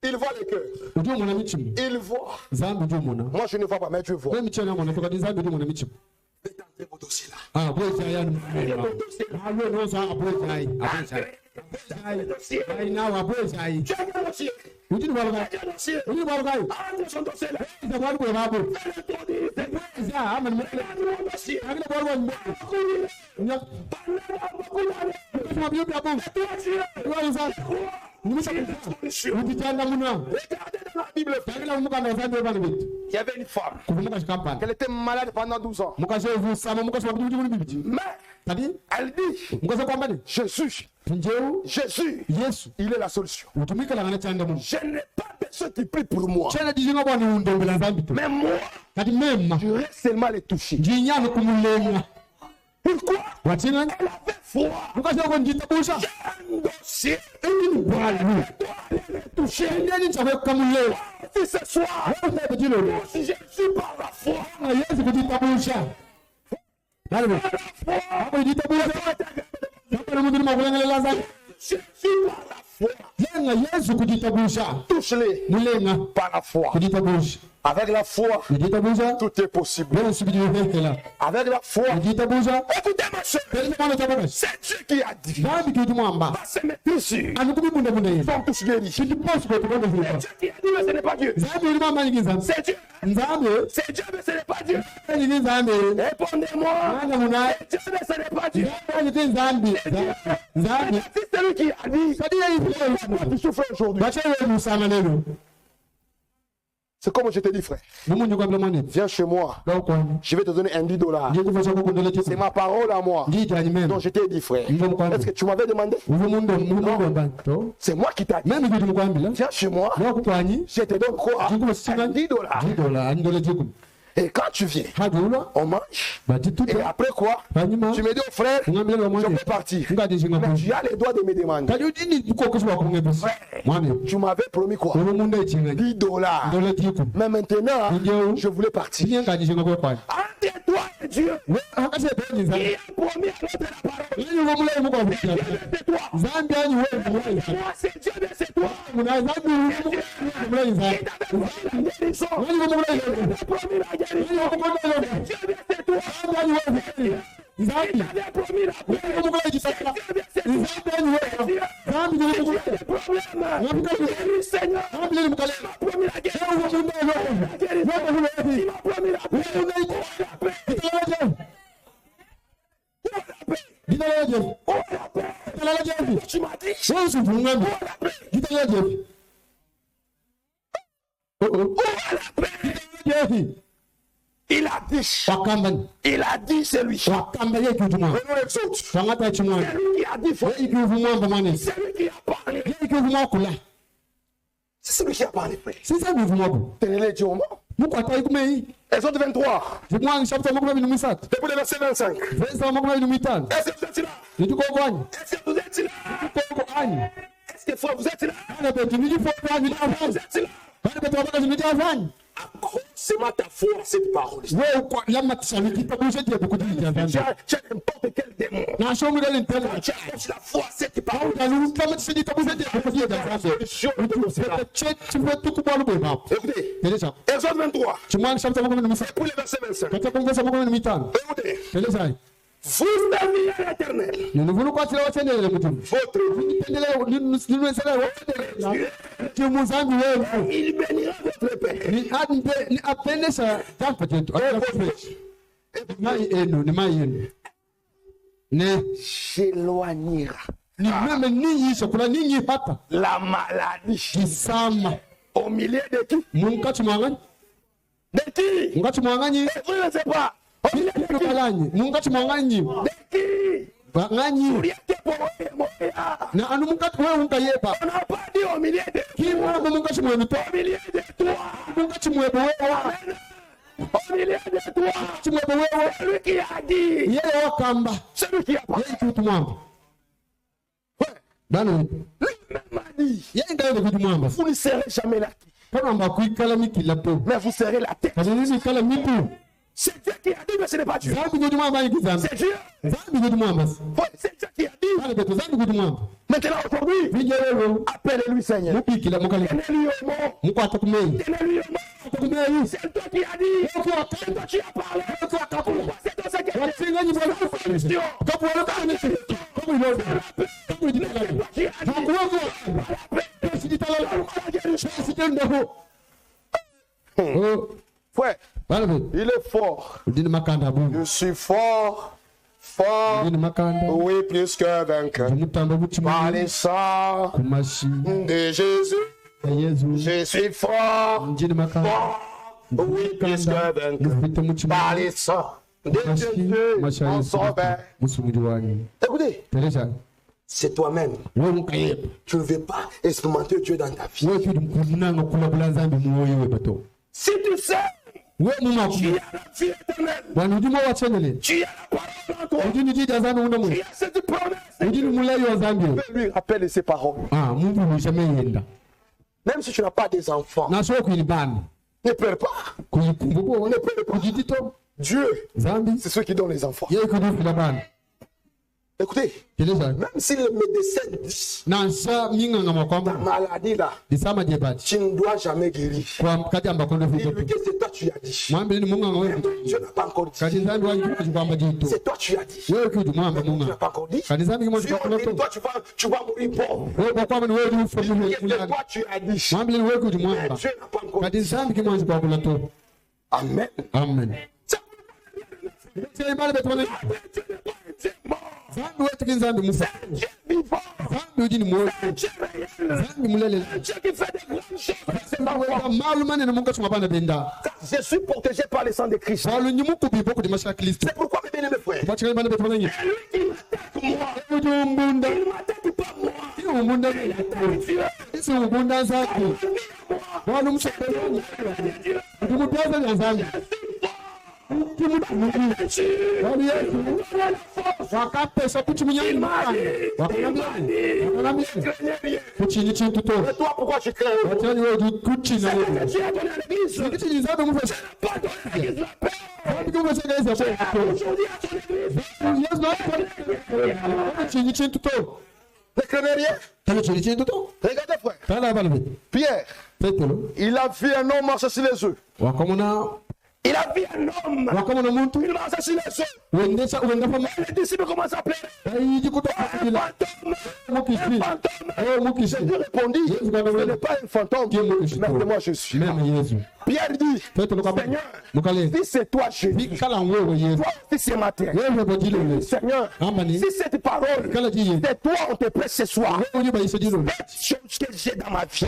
Il voit le cœur. Il voit. Moi je ne vois pas, mais tu vois. Regardez dans la Bible. Il y avait une femme. Elle était malade pendant 12 ans. Mais elle dit, Jésus, il est la solution. Je n'ai pas besoin qu'il prie pour moi. Mais moi, je reste seulement les toucher. Pourquoi? Elle avait froid. J'ai un dossier. Si ce soir, si je suis par la foi, touche-les par la foi. Avec la foi, tout est possible. Avec la foi, écoutez ma soeur, c'est Dieu qui a dit. C'est mes tissus. Ils sont tous guéris. C'est Dieu qui a dit, mais ce n'est pas Dieu. C'est Dieu. C'est Dieu, mais ce n'est pas Dieu. Répondez-moi. C'est Dieu, mais ce n'est pas Dieu. C'est celui qui a dit. Tu souffres aujourd'hui. C'est comme je te dis, frère. Viens chez moi. Je vais te donner un $10. C'est ma parole à moi. Donc je t'ai dit, frère. Est-ce que tu m'avais demandé? Non. C'est moi qui t'ai dit. Viens chez moi. Je te donne quoi? $10. Et quand tu viens, on mange. Et après quoi? Tu me dis au frère, je peux partir. Mais tu as les droits de me demander. Frère, tu m'avais promis quoi? $10. Mais maintenant, je voulais partir. Entre toi et Dieu, il a promis à notre parole. C'est toi. Moi, c'est Dieu, mais c'est toi. Il t'avait promis la guérison. Il a promis la guérison. Dieu, mais c'est toi. Il t'avait promis la guérison. Seigneur, il m'a promis la guérison. Il m'a promis la paix. Tu m'as dit. Il a dit, c'est lui. Prenons les autres. C'est lui qui a dit, c'est lui qui a parlé. C'est celui qui a parlé, frère. Tenez-les Dieu au mort. Exode 23. Depuis le verset 25. Est-ce que vous êtes là? Est-ce que vous êtes là? Est-ce que frère, vous êtes là? Vous êtes là? Accroche-moi ta foi à cette parole. Tu as n'importe quel démon. Tu accroches la foi à cette parole. Écoutez, Exode 23. Pour le verset 25. Écoutez. Vous servirez l'Éternel. Votre il bénira votre père. S'éloignera la maladie au milieu de qui? De qui? Vous ne savez pas. Au milieu de qui? On n'a pas dit au milieu de qui? Au milieu de toi. Au milieu de toi. Celui qui a dit. Celui qui a parlé. Lui-même a dit. Vous ne serez jamais la tête. Mais vous serez la tête. C'est Dieu qui a dit, mais ce n'est pas Dieu. C'est Dieu. C'est Dieu qui a dit. Maintenant, aujourd'hui, appelez-lui Seigneur. Tenez-lui au mot. Tenez-lui au mot. C'est toi qui a dit. C'est toi qui as parlé. C'est toi qui a dit. Frère, il est fort. Je suis fort. Oui, plus que vainqueur. Par les sangs de Jésus, je suis fort. Oui, plus que vainqueur. Par les sangs de Jésus, mon sauveur. Écoutez, c'est toi-même. Tu ne veux pas expérimenter Dieu dans ta vie. Si tu sais, tu as la vie éternelle. Tu as la parole en toi. Tu as cette promesse. Lui rappelle ses paroles. Même si tu n'as pas des enfants, ne pleure pas. Ne pleure pas. Dieu, c'est ceux qui donnent les enfants. Écoutez, même si le médecin dit ta maladie là, tu ne dois jamais guérir. Il lui dit c'est toi tu as dit. Dieu n'a pas encore dit. C'est toi tu as dit. Tu n'as pas encore dit. Si on dit toi tu vas mourir pauvre. C'est toi tu as dit. Dieu n'a pas encore dit. Amen. Amen. Je suis protégé par le sang de Christ. C'est pourquoi mes bien-aimés frères, il m'attaque pas moi. Toi, pourquoi tu crains? Regardez frère. Pierre, il a vu un homme marcher sur les eaux. Il a vu un homme. Il marche sur les eaux. Les disciples commencent à pleurer. Jésus répondit, ce n'est pas un fantôme, mais moi je suis. Pierre dit, Seigneur, si c'est toi Jésus, toi si c'est ma terre, Seigneur, si cette parole, c'est toi on te prête ce soir, cette chose que j'ai dans ma vie,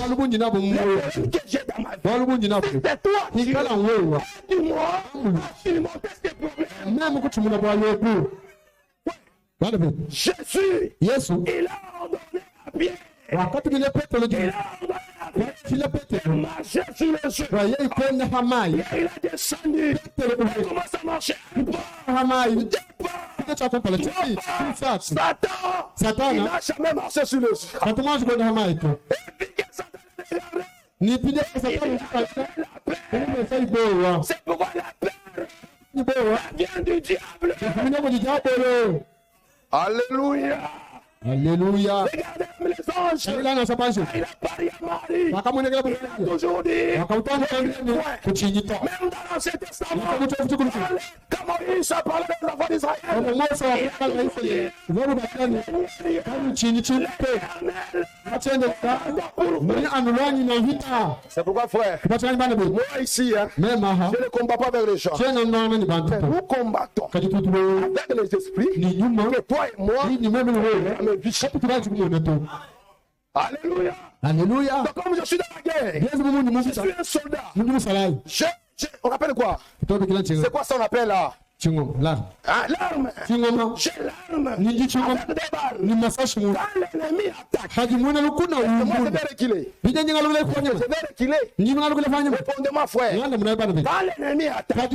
que j'ai dans ma vie, c'est toi, tu moi, surmonter ces problèmes. Même quand tu me l'as Jésus, il a ordonné à Pierre. Il a ordonné à Pierre de marcher sur les eaux. Il a descendu. Il a commencé à marcher. Satan, il n'a jamais marché sur les eaux. C'est pourquoi la peur vient du diable. Alléluia. Alléluia. Regardez les anges. Il a parlé à Marie. Il a toujours dit. Même dans l'Ancien Testament. Quand Moïse a parlé des enfants d'Israël. C'est pourquoi, frère, moi ici, je ne combats pas avec les gens. Mais nous combattons avec les esprits que toi et moi, Alléluia. Alléluia. Donc comme je suis dans la guerre, je suis un soldat. On appelle quoi? C'est quoi ça on appelle là? L'arme. J'ai l'arme. Avec des balles. Quand l'ennemi attaque, moi je vais reculer. Je vais reculer. Répondez-moi, frère. Quand l'ennemi attaque, avec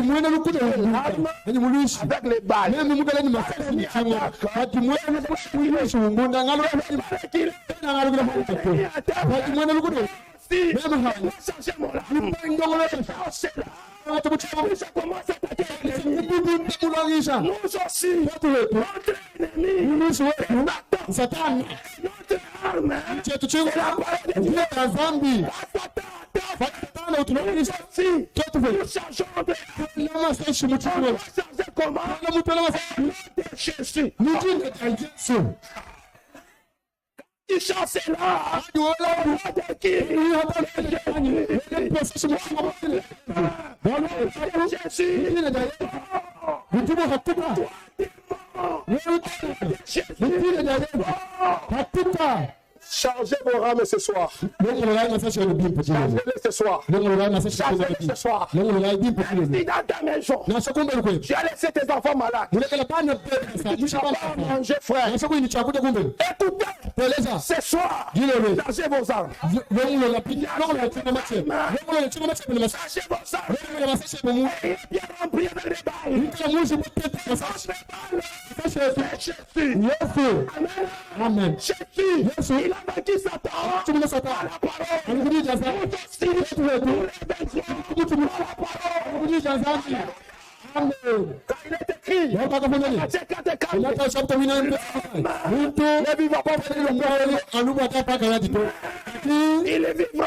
les balles. Quand l'ennemi il chasse là. Chargez vos rames ce soir. Chargez-les ce soir. Chargez-les ce soir. Reste dans ta maison. Tu as laissé tes enfants malades. Tu n'as pas mangé, frère. Écoutez, ce soir, chargez vos armes. Chargez vos armes. Bien rempli avec les balles. Amen. Jésus, il a vaincu Satan. La parole. Quand il est écrit, il est vivant.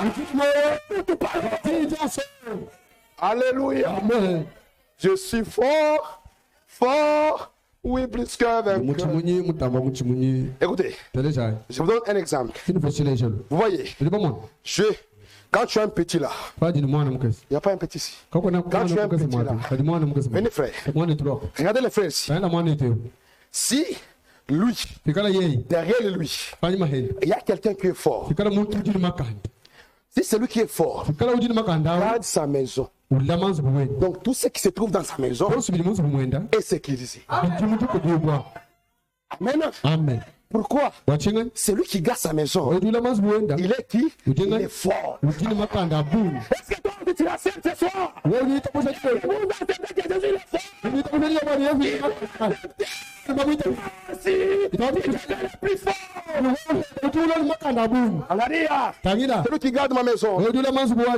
Alléluia. Je suis fort. Oui, plus qu'un vainqueur. Écoutez, je vous donne un exemple. Vous voyez, quand tu as un petit là, il n'y a pas un petit ici. Quand tu as un petit là, venez frère, regardez les frères ici. Si lui, derrière lui, il y a quelqu'un qui est fort. Si c'est lui qui est fort, garde sa maison. Donc tout ce qui se trouve dans sa maison est sécurisé. Amen. Pourquoi? Celui qui garde sa maison, il est qui? Il est fort. Est-ce que toi tu l'acceptes ce soir? Vous acceptez que Jésus est fort? Plus fort. Celui qui garde ma maison,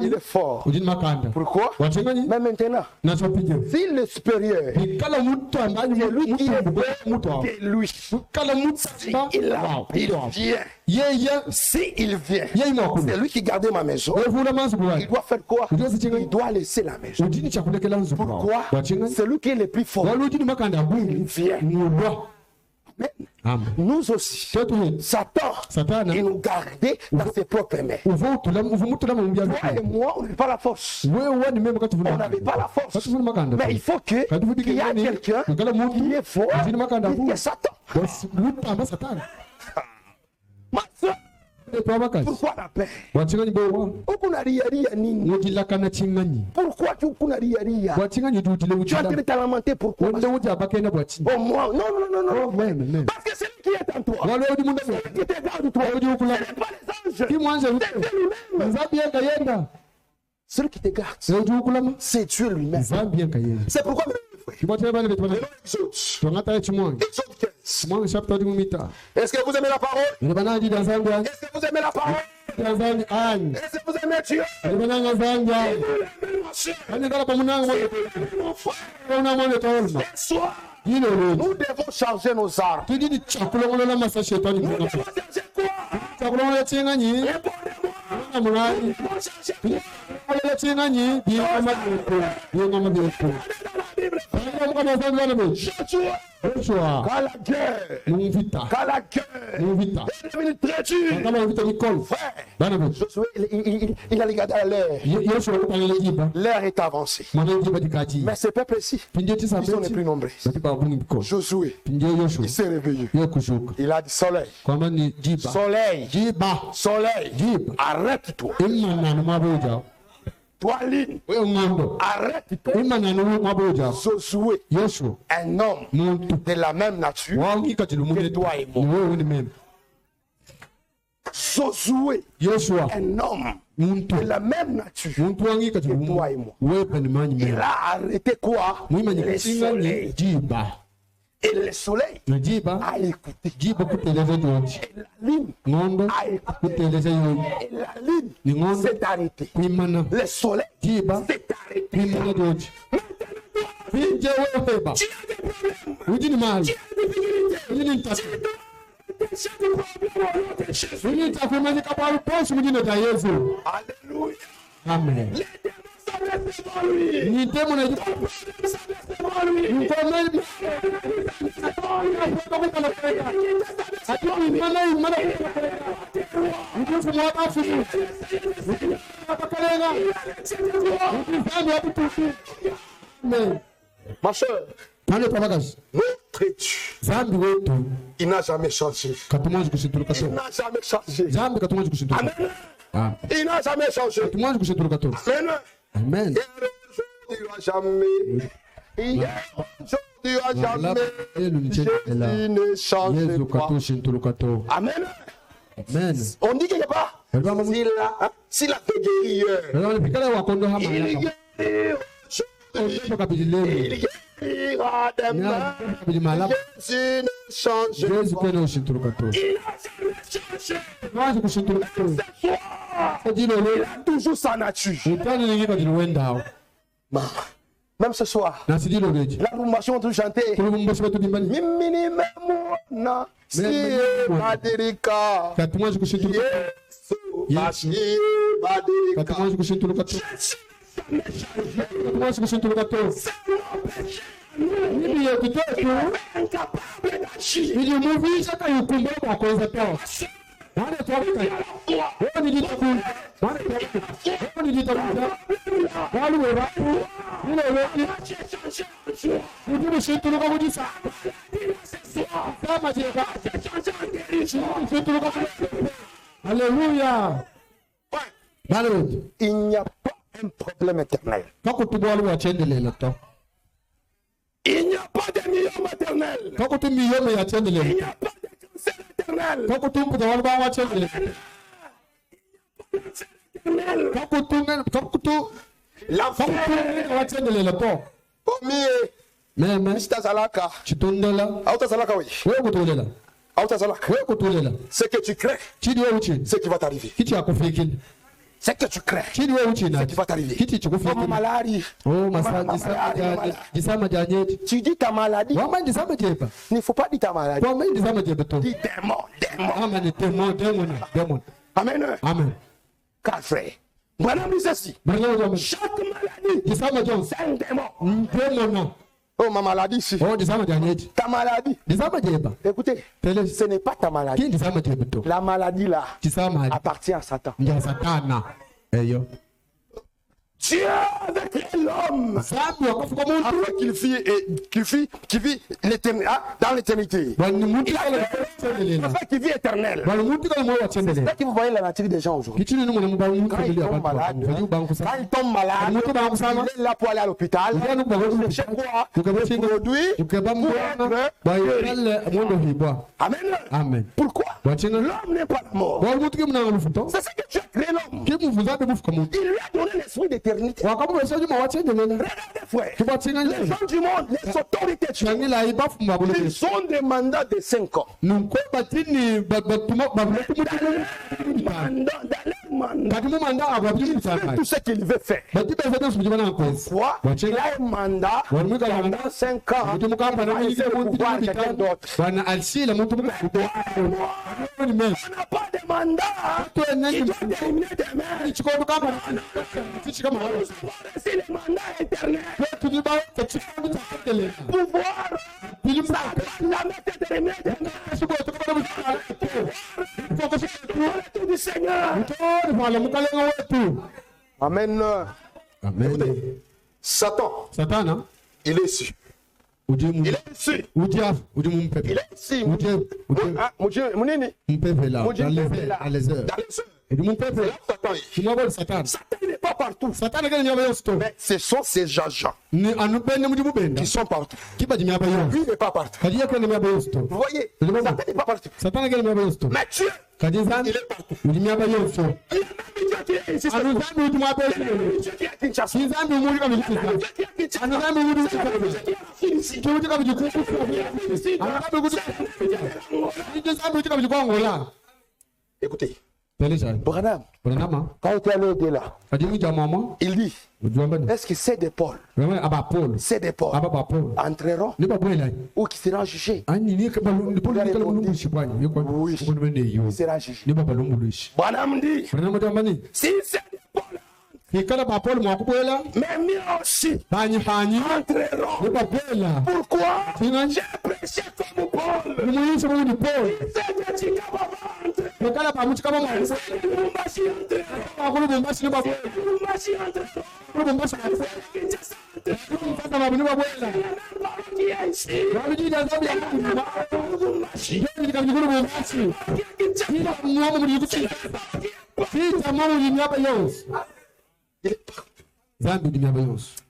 il est fort. Pourquoi? Mais maintenant, si le supérieur, c'est lui qui est bon que lui, il vient, c'est lui qui garde ma maison. Il doit faire quoi? Il doit laisser la maison. Pourquoi? C'est lui qui est le plus fort. Il vient. Amen. Nous aussi, Satan, il nous gardait dans ses propres mains. Toi et moi, on n'avait pas la force. On n'avait pas la force. Mais il faut qu'il y ait quelqu'un qui est fort, qui est Satan. Ma soeur, Pourquoi la paix? Pourquoi tu es en train de te lamenter? Pourquoi? Oh, moi, non. Parce que c'est lui qui est en toi. C'est lui qui te garde toi. Ce n'est pas les anges. C'est lui-même. Celui qui te garde, c'est Dieu lui-même. C'est pourquoi Exode 15. Est-ce que vous aimez la parole? Est-ce que vous aimez la parole? Est-ce que vous aimez Dieu? Nous devons changer nos armes. Nous devons changer Quand la guerre est devenue très dure, il a regardé à l'air. L'air est avancé. Mais ce peuple-ci, ils sont les plus nombreux. Josué, il s'est réveillé. Il a dit soleil, arrête-toi. Toi, Lynn, arrête-toi. Josué, un homme de la même nature que toi et moi. Josué, un homme de la même nature que toi et moi. Il a arrêté quoi? Le soleil. Et le soleil a écouté. Et la lune a écouté. Et la lune s'est arrêtée. Le soleil s'est arrêté. Tu as des problèmes. Tu as des Alléluia. Amen. Ma soeur, notre Dieu, il n'a jamais changé. Il n'a jamais changé. Amen. Il n'a jamais changé. Amen. Il n'a jamais. Jésus ne change pas. Amen. On dit quelque part, s'il a fait guérir, il guérira demain. Jésus ne change pas. Il a toujours sa nature. Même ce soir, la formation de chanter. Alléluia. Il n'y a pas un problème éternel. Il n'y a pas de million maternel. Il n'y a pas de cancer éternel. La ce que tu crées, ce qui va t'arriver. Ce que tu crées, ce qui va t'arriver. Comme maladie. Tu dis ta maladie. Il ne faut pas dire ta maladie. Dis démon. Amen. Car frère, madame dit ceci. Chaque maladie, c'est un démon. Oh, ma maladie ici. Ta maladie. Écoutez, ce n'est pas ta maladie. La maladie là appartient à Satan. Dieu avait créé l'homme afin qu'il vit dans l'éternité. Afin qu'il vit éternel. C'est ça que vous voyez la nature des gens aujourd'hui. Quand ils tombent malades, il est là pour aller à l'hôpital. Chaque fois, le produit Amen. Pourquoi? L'homme n'est pas la mort. C'est ça que tu as créé l'homme. Il lui a donné l'esprit d'éternité. Regardez, frère. Les gens du monde, les autorités du monde, ils ont des mandats de 5 ans. Dans leur mandat, tout ce qu'il veut faire. Pourquoi? Il a un mandat pendant 5 ans. Il va essayer de pouvoir quelqu'un d'autre. On n'a pas de mandat qui doit terminer demain. C'est le mandat éternel. Pouvoir la mettre terminée demain. Tout du Seigneur. Amen. Amen. Satan, il est ici. Il est ici. Il est ici. Dans les heures. Satan n'est pas partout. Mais ce sont ces agents qui sont partout. Lui n'est pas partout. Vous voyez, Satan n'est pas partout. Mais Dieu, il est partout. Il y a même Dieu qui est ici. Écoutez, Branham, quand il est allé là, il dit, est-ce que c'est des Paul entreront ou qui seront jugés? Oui, il sera jugé. Branham dit, si c'est des Paul, mais mieux aussi entreront. Pourquoi? J'ai prêché comme Paul.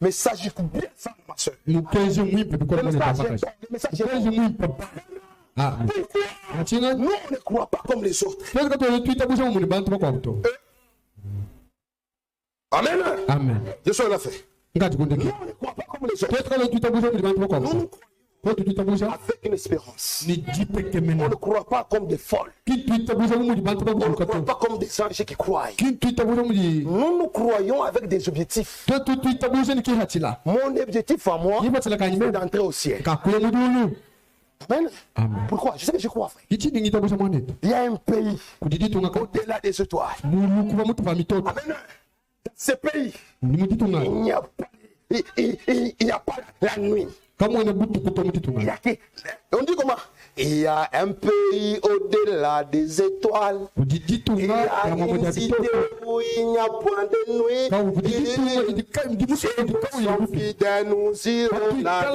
Mais ça, j'écoute bien ça, ma soeur. Le message est nous, on ne croit pas comme les autres. Amen. Amen. Je suis là fait. Nous, on ne croit pas comme les autres. Avec une espérance. On ne croit pas comme des folles. On ne croit pas comme des anges qui croient. Nous croyons avec des objectifs. Mon objectif à moi, c'est d'entrer au ciel. Amen. Amen. Pourquoi? Je sais que je crois, frère. Il y a un pays au-delà des étoiles. Amen. Dans ce pays, il n'y a pas la nuit. On dit comment? Il y a un pays au-delà des étoiles. Il y a une cité où il n'y a point de nuit. Fidèles, nous irons là.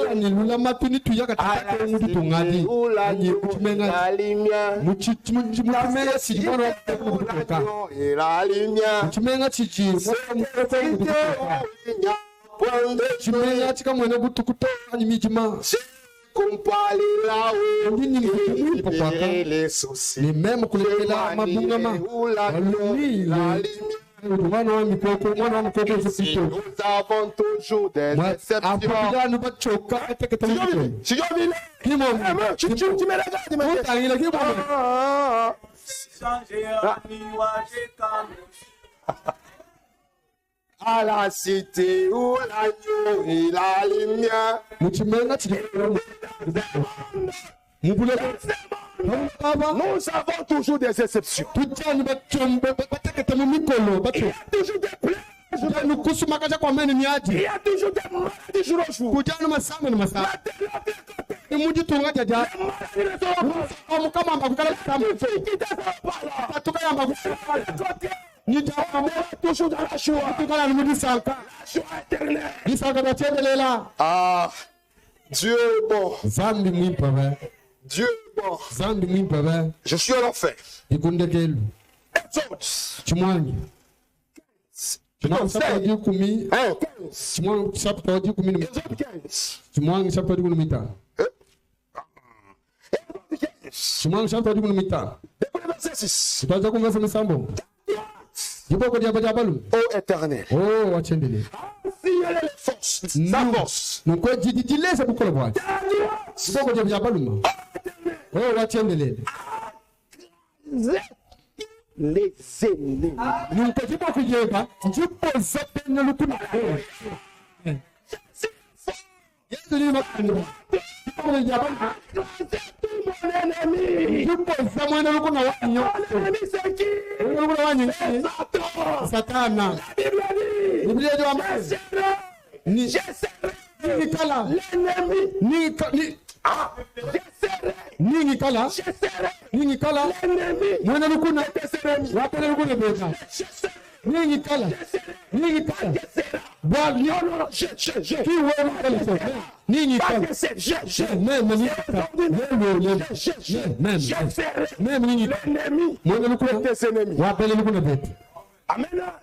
Où la lumière. Et la lumière. Comparé là-haut, les soucis, les mêmes que la nous avons toujours des déceptions. À la cité où l'agneau et la lumière. Nous avons toujours des exceptions. Il y a toujours des plaies. Il y a toujours des malades du jour au jour. toujours dans la joie. Ah, Dieu est bon. Dieu est bon. Je suis en enfer. Exode. Ô Éternel, les forces, sa force. Les ennemis. Satana.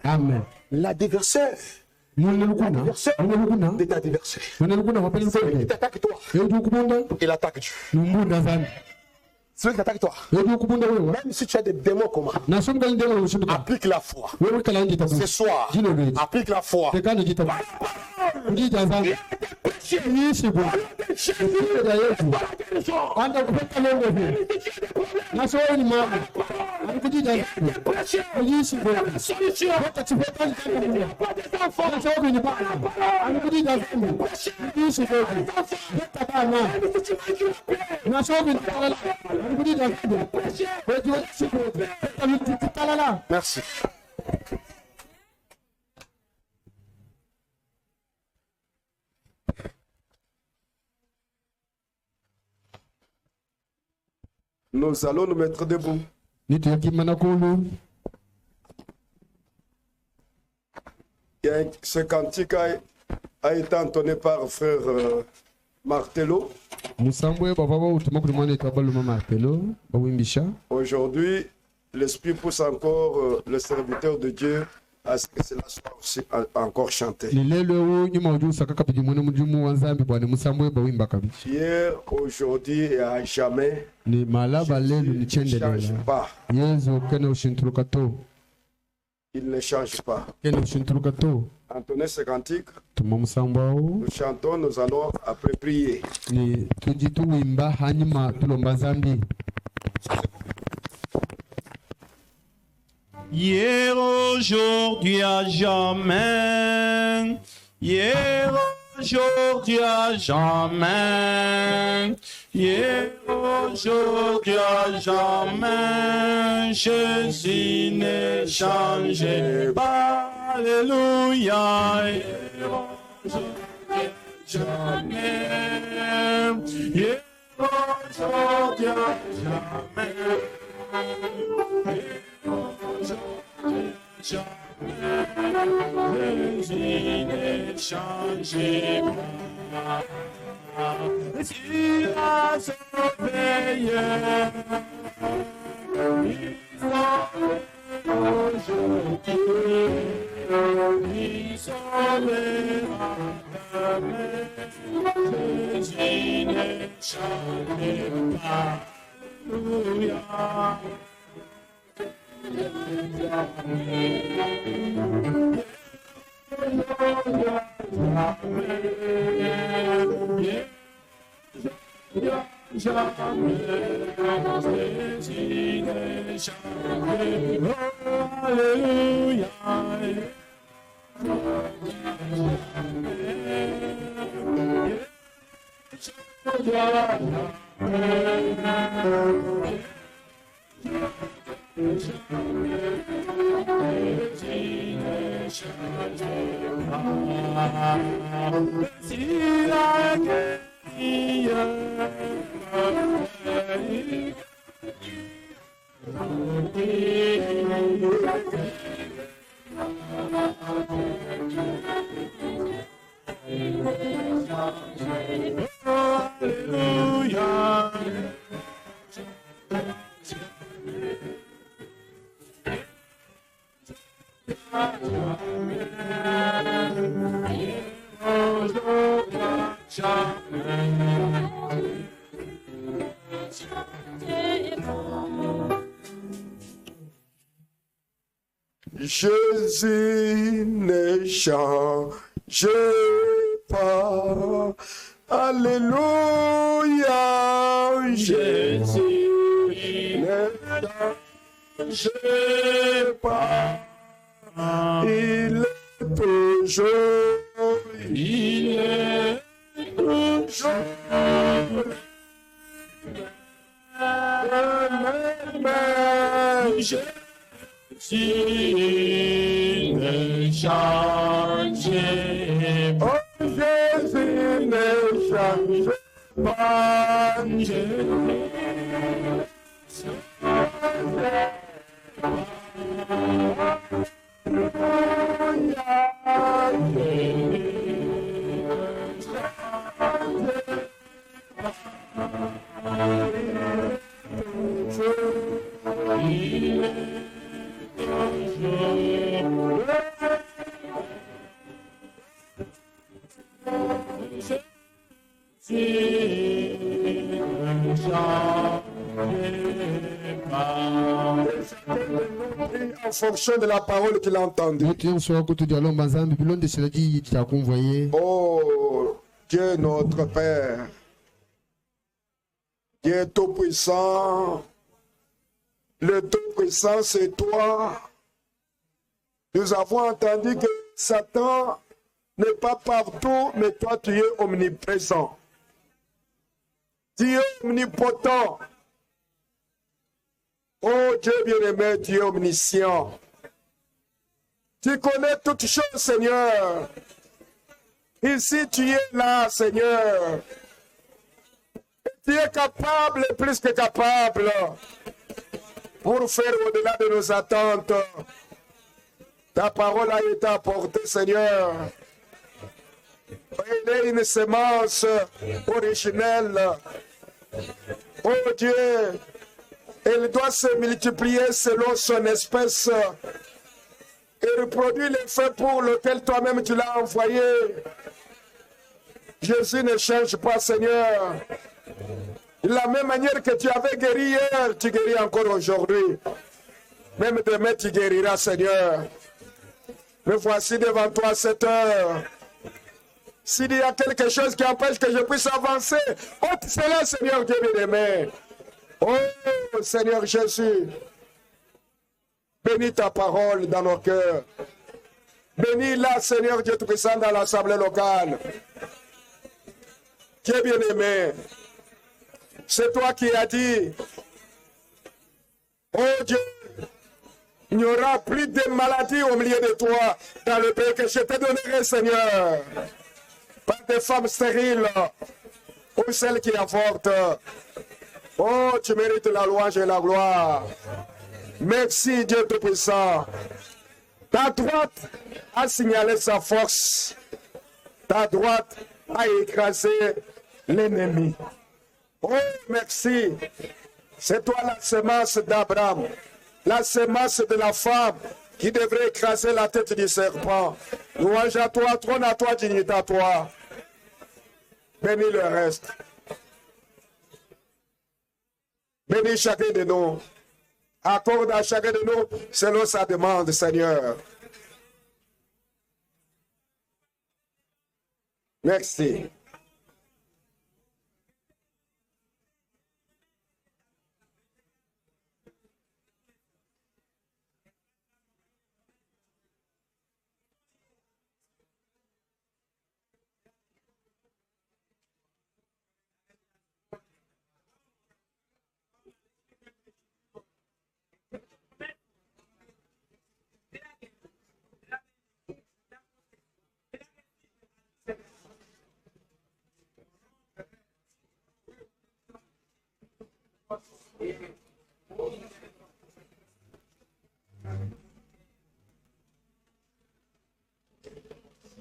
Amen. L'adversaire. De ta adversaire. Il t'attaque toi. Il attaque Dieu. Celui qui attaque toi. Même si tu as des démons comme applique la foi. Ce soir, applique la foi. Merci. Nous allons nous mettre debout. Ce cantique a été entonné par frère Martello. Aujourd'hui, l'Esprit pousse encore le serviteur de Dieu à ce que cela soit aussi encore chanté. Hier, aujourd'hui et à jamais, ne change pas. Il ne change pas. Entonnez ce cantique. Nous chantons, nous allons après prier. Hier, aujourd'hui, à jamais. Hier, aujourd'hui, à jamais. Hier, aujourd'hui, à jamais. Jésus ne change pas. Alléluia. Hier, aujourd'hui, à jamais. Hier, aujourd'hui, à jamais. Jésus ne change pas. Il a sauvé, il sauvera jamais. Jésus ne change pas. Alléluia. Jésus ne change pas. Alléluia. Jésus ne change pas. Il est toujours. Il est toujours. Jésus ne change pas. Oh, Jésus ne change pas. En fonction de la parole qu'il a entendue. Oh, Dieu notre Père, Dieu Tout-Puissant, le Tout-Puissant c'est toi. Nous avons entendu que Satan n'est pas partout, mais toi tu es omniprésent. Tu es omnipotent. Oh Dieu bien-aimé, tu es omniscient. Tu connais toutes choses, Seigneur. Ici, tu es là, Seigneur. Tu es capable, plus que capable, pour faire au-delà de nos attentes. Ta parole a été apportée, Seigneur. Elle est une semence originelle. Oh Dieu, elle doit se multiplier selon son espèce et reproduire l'effet pour lequel toi-même tu l'as envoyé. Jésus ne change pas, Seigneur. De la même manière que tu avais guéri hier, tu guéris encore aujourd'hui. Même demain, tu guériras, Seigneur. Me voici devant toi à cette heure. S'il y a quelque chose qui empêche que je puisse avancer, ôte cela, Seigneur Dieu bien-aimé. Oh, Seigneur Jésus, bénis ta parole dans nos cœurs. Bénis-la, Seigneur Dieu Tout-Puissant, dans l'assemblée locale. Dieu bien-aimé, c'est toi qui as dit, oh Dieu, il n'y aura plus de maladies au milieu de toi dans le pays que je te donnerai, Seigneur. Pas de femmes stériles ou celles qui avortent. Oh, tu mérites la louange et la gloire. Merci, Dieu Tout-Puissant. Ta droite a signalé sa force. Ta droite a écrasé l'ennemi. Oh, merci. C'est toi la semence d'Abraham, la semence de la femme qui devrait écraser la tête du serpent. Louange à toi, trône à toi, dignité à toi. Bénis le reste. Bénis chacun de nous. Accorde à chacun de nous selon sa demande, Seigneur. Merci.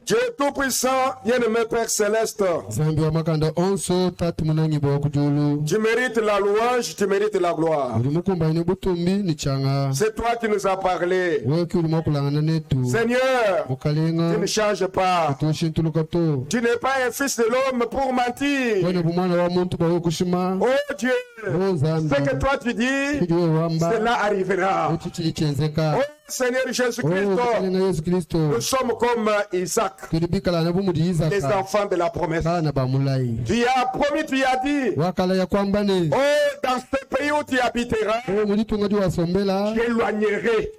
Dieu Tout-Puissant, bien-aimé Père Céleste, tu mérites la louange, tu mérites la gloire. C'est toi qui nous as parlé. Seigneur, tu ne changes pas. Tu n'es pas un fils de l'homme pour mentir. Oh Dieu, ce que toi tu dis, cela arrivera. Oh Seigneur Jésus-Christ, nous sommes comme Isaac, les enfants de la promesse. Tu as promis, tu as dit, oh, dans ce pays où tu habiteras, j'éloignerai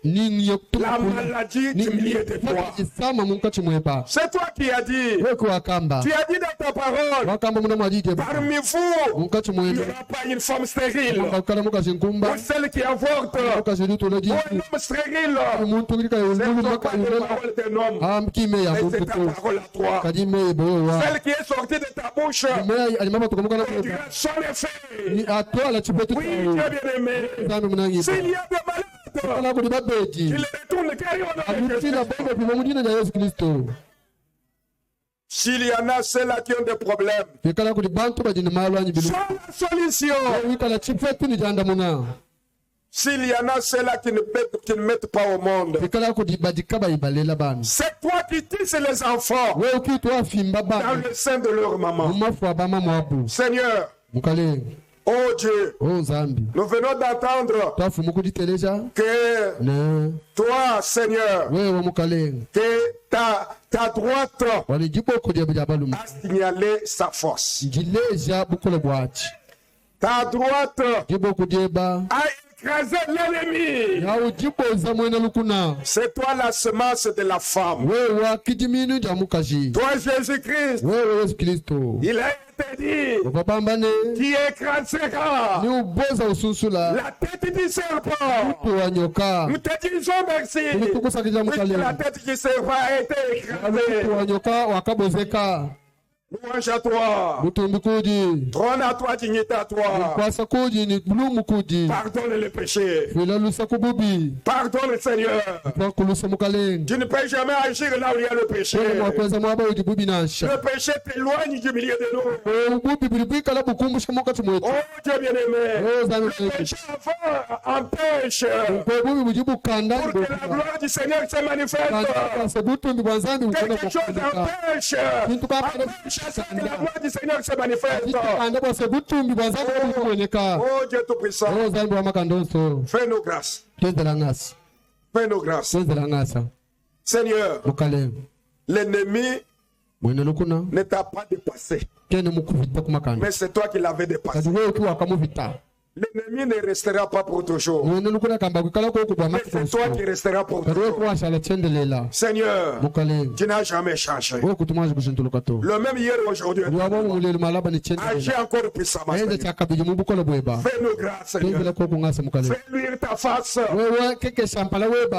la maladie du milieu de toi. C'est toi qui as dit. Tu as dit dans ta parole, parmi vous, il n'y aura pas une femme stérile, ou celle qui avorte, ou un homme stérile. C'est toi qui as la parole d'un homme. Et c'est ta parole à toi. Celle qui est sortie de ta bouche, son effet. Oui, Dieu bien-aimé. S'il y a des malades, il les retourne carrément. S'il y en a ceux-là qui ont des problèmes, sans la solution. S'il y en a ceux-là qui ne mettent pas au monde, c'est toi qui tisses les enfants dans le sein de leur maman. Seigneur, oh Dieu, nous venons d'entendre que toi, Seigneur, que ta droite a signalé sa force. Ta droite a écraser l'ennemi. C'est toi la semence de la femme. Toi Jésus-Christ. Il a été dit, qui écrasera la tête du serpent. Nous te disons merci. La tête du serpent a été écrasée. Louange à toi. Trône à toi, dignité à toi. Pardonne les péchés. Pardonne, Seigneur. Tu ne peux jamais agir là où il y a le péché. Le péché t'éloigne du milieu de nous. Oh Dieu bien-aimé. Le péché empêche pour que la gloire du Seigneur se manifeste. Quelque chose empêche. Que la gloire du Seigneur se manifeste. Oh Dieu Tout-Puissant, fais-nous grâce. Fais-nous grâce. Seigneur, l'ennemi ne t'a pas dépassé, mais c'est toi qui l'avais dépassé. L'ennemi ne restera pas pour toujours. Mais c'est toi qui resteras pour toujours. Seigneur, tu n'as jamais changé. Le même hier aujourd'hui. Agis encore puissamment. Fais-nous grâce, Seigneur. Fais luire ta face.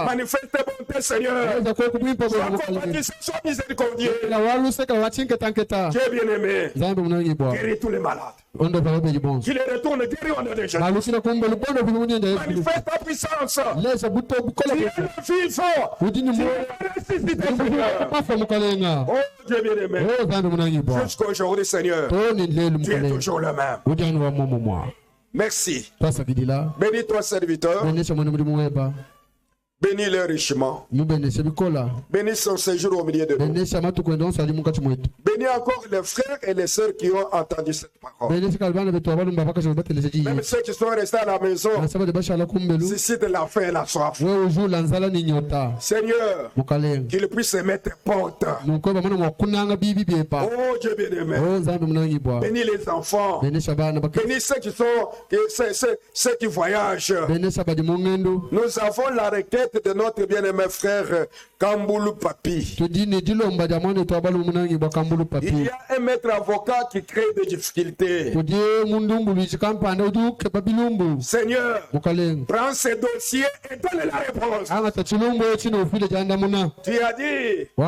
Manifeste ta bonté, Seigneur. Sois compatissant, sois miséricordieux. Dieu bien-aimé, guéris tous les malades. Qu'il les retourne guéris au nom de Jésus. Manifeste ta puissance. Tu es le fils fort. Tu es ressuscité, Seigneur. Oh Dieu bien-aimé, jusqu'aujourd'hui, Seigneur, tu es toujours le même. Merci. Bénis ton serviteur. Bénis-le richement. Bénis son séjour au milieu de nous. Bénis encore les frères et les sœurs qui ont entendu cette parole. Même ceux qui sont restés à la maison, suscite la faim et la soif. Seigneur, qu'il puisse se mettre porte. Oh Dieu bien-aimé. Bénis les enfants. Bénis ceux qui sont, ceux qui voyagent. Nous avons la requête de notre bien-aimé frère Kamboulou Papi. Il y a un maître avocat qui crée des difficultés. Seigneur, prends ces dossiers et donne la réponse. Tu as dit, tu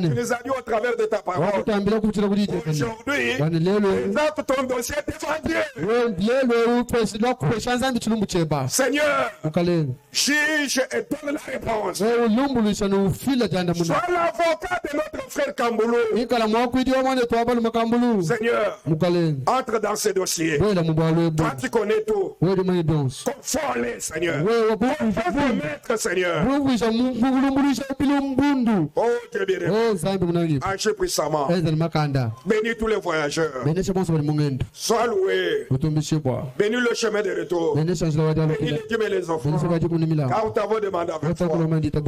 nous as dit au travers de ta parole, aujourd'hui, présente ton dossier devant Dieu. Seigneur, juge et donne la réponse. Sois l'avocat de notre frère Kamboulou. Seigneur, entre dans ce dossier. Toi, tu connais tout. Conforme-les, Seigneur. Maître, Seigneur. Oh, Dieu bien-aimé. Agis puissamment. Bénis tous les voyageurs. Sois loué. Bénis le chemin de retour. Bénis les dîmes et les enfants. Car nous t'avons demandé avec foi.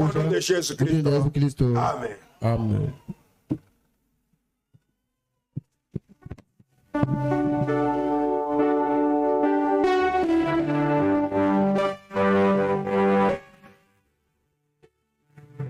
Au nom de Jésus-Christ. Amen. Amen.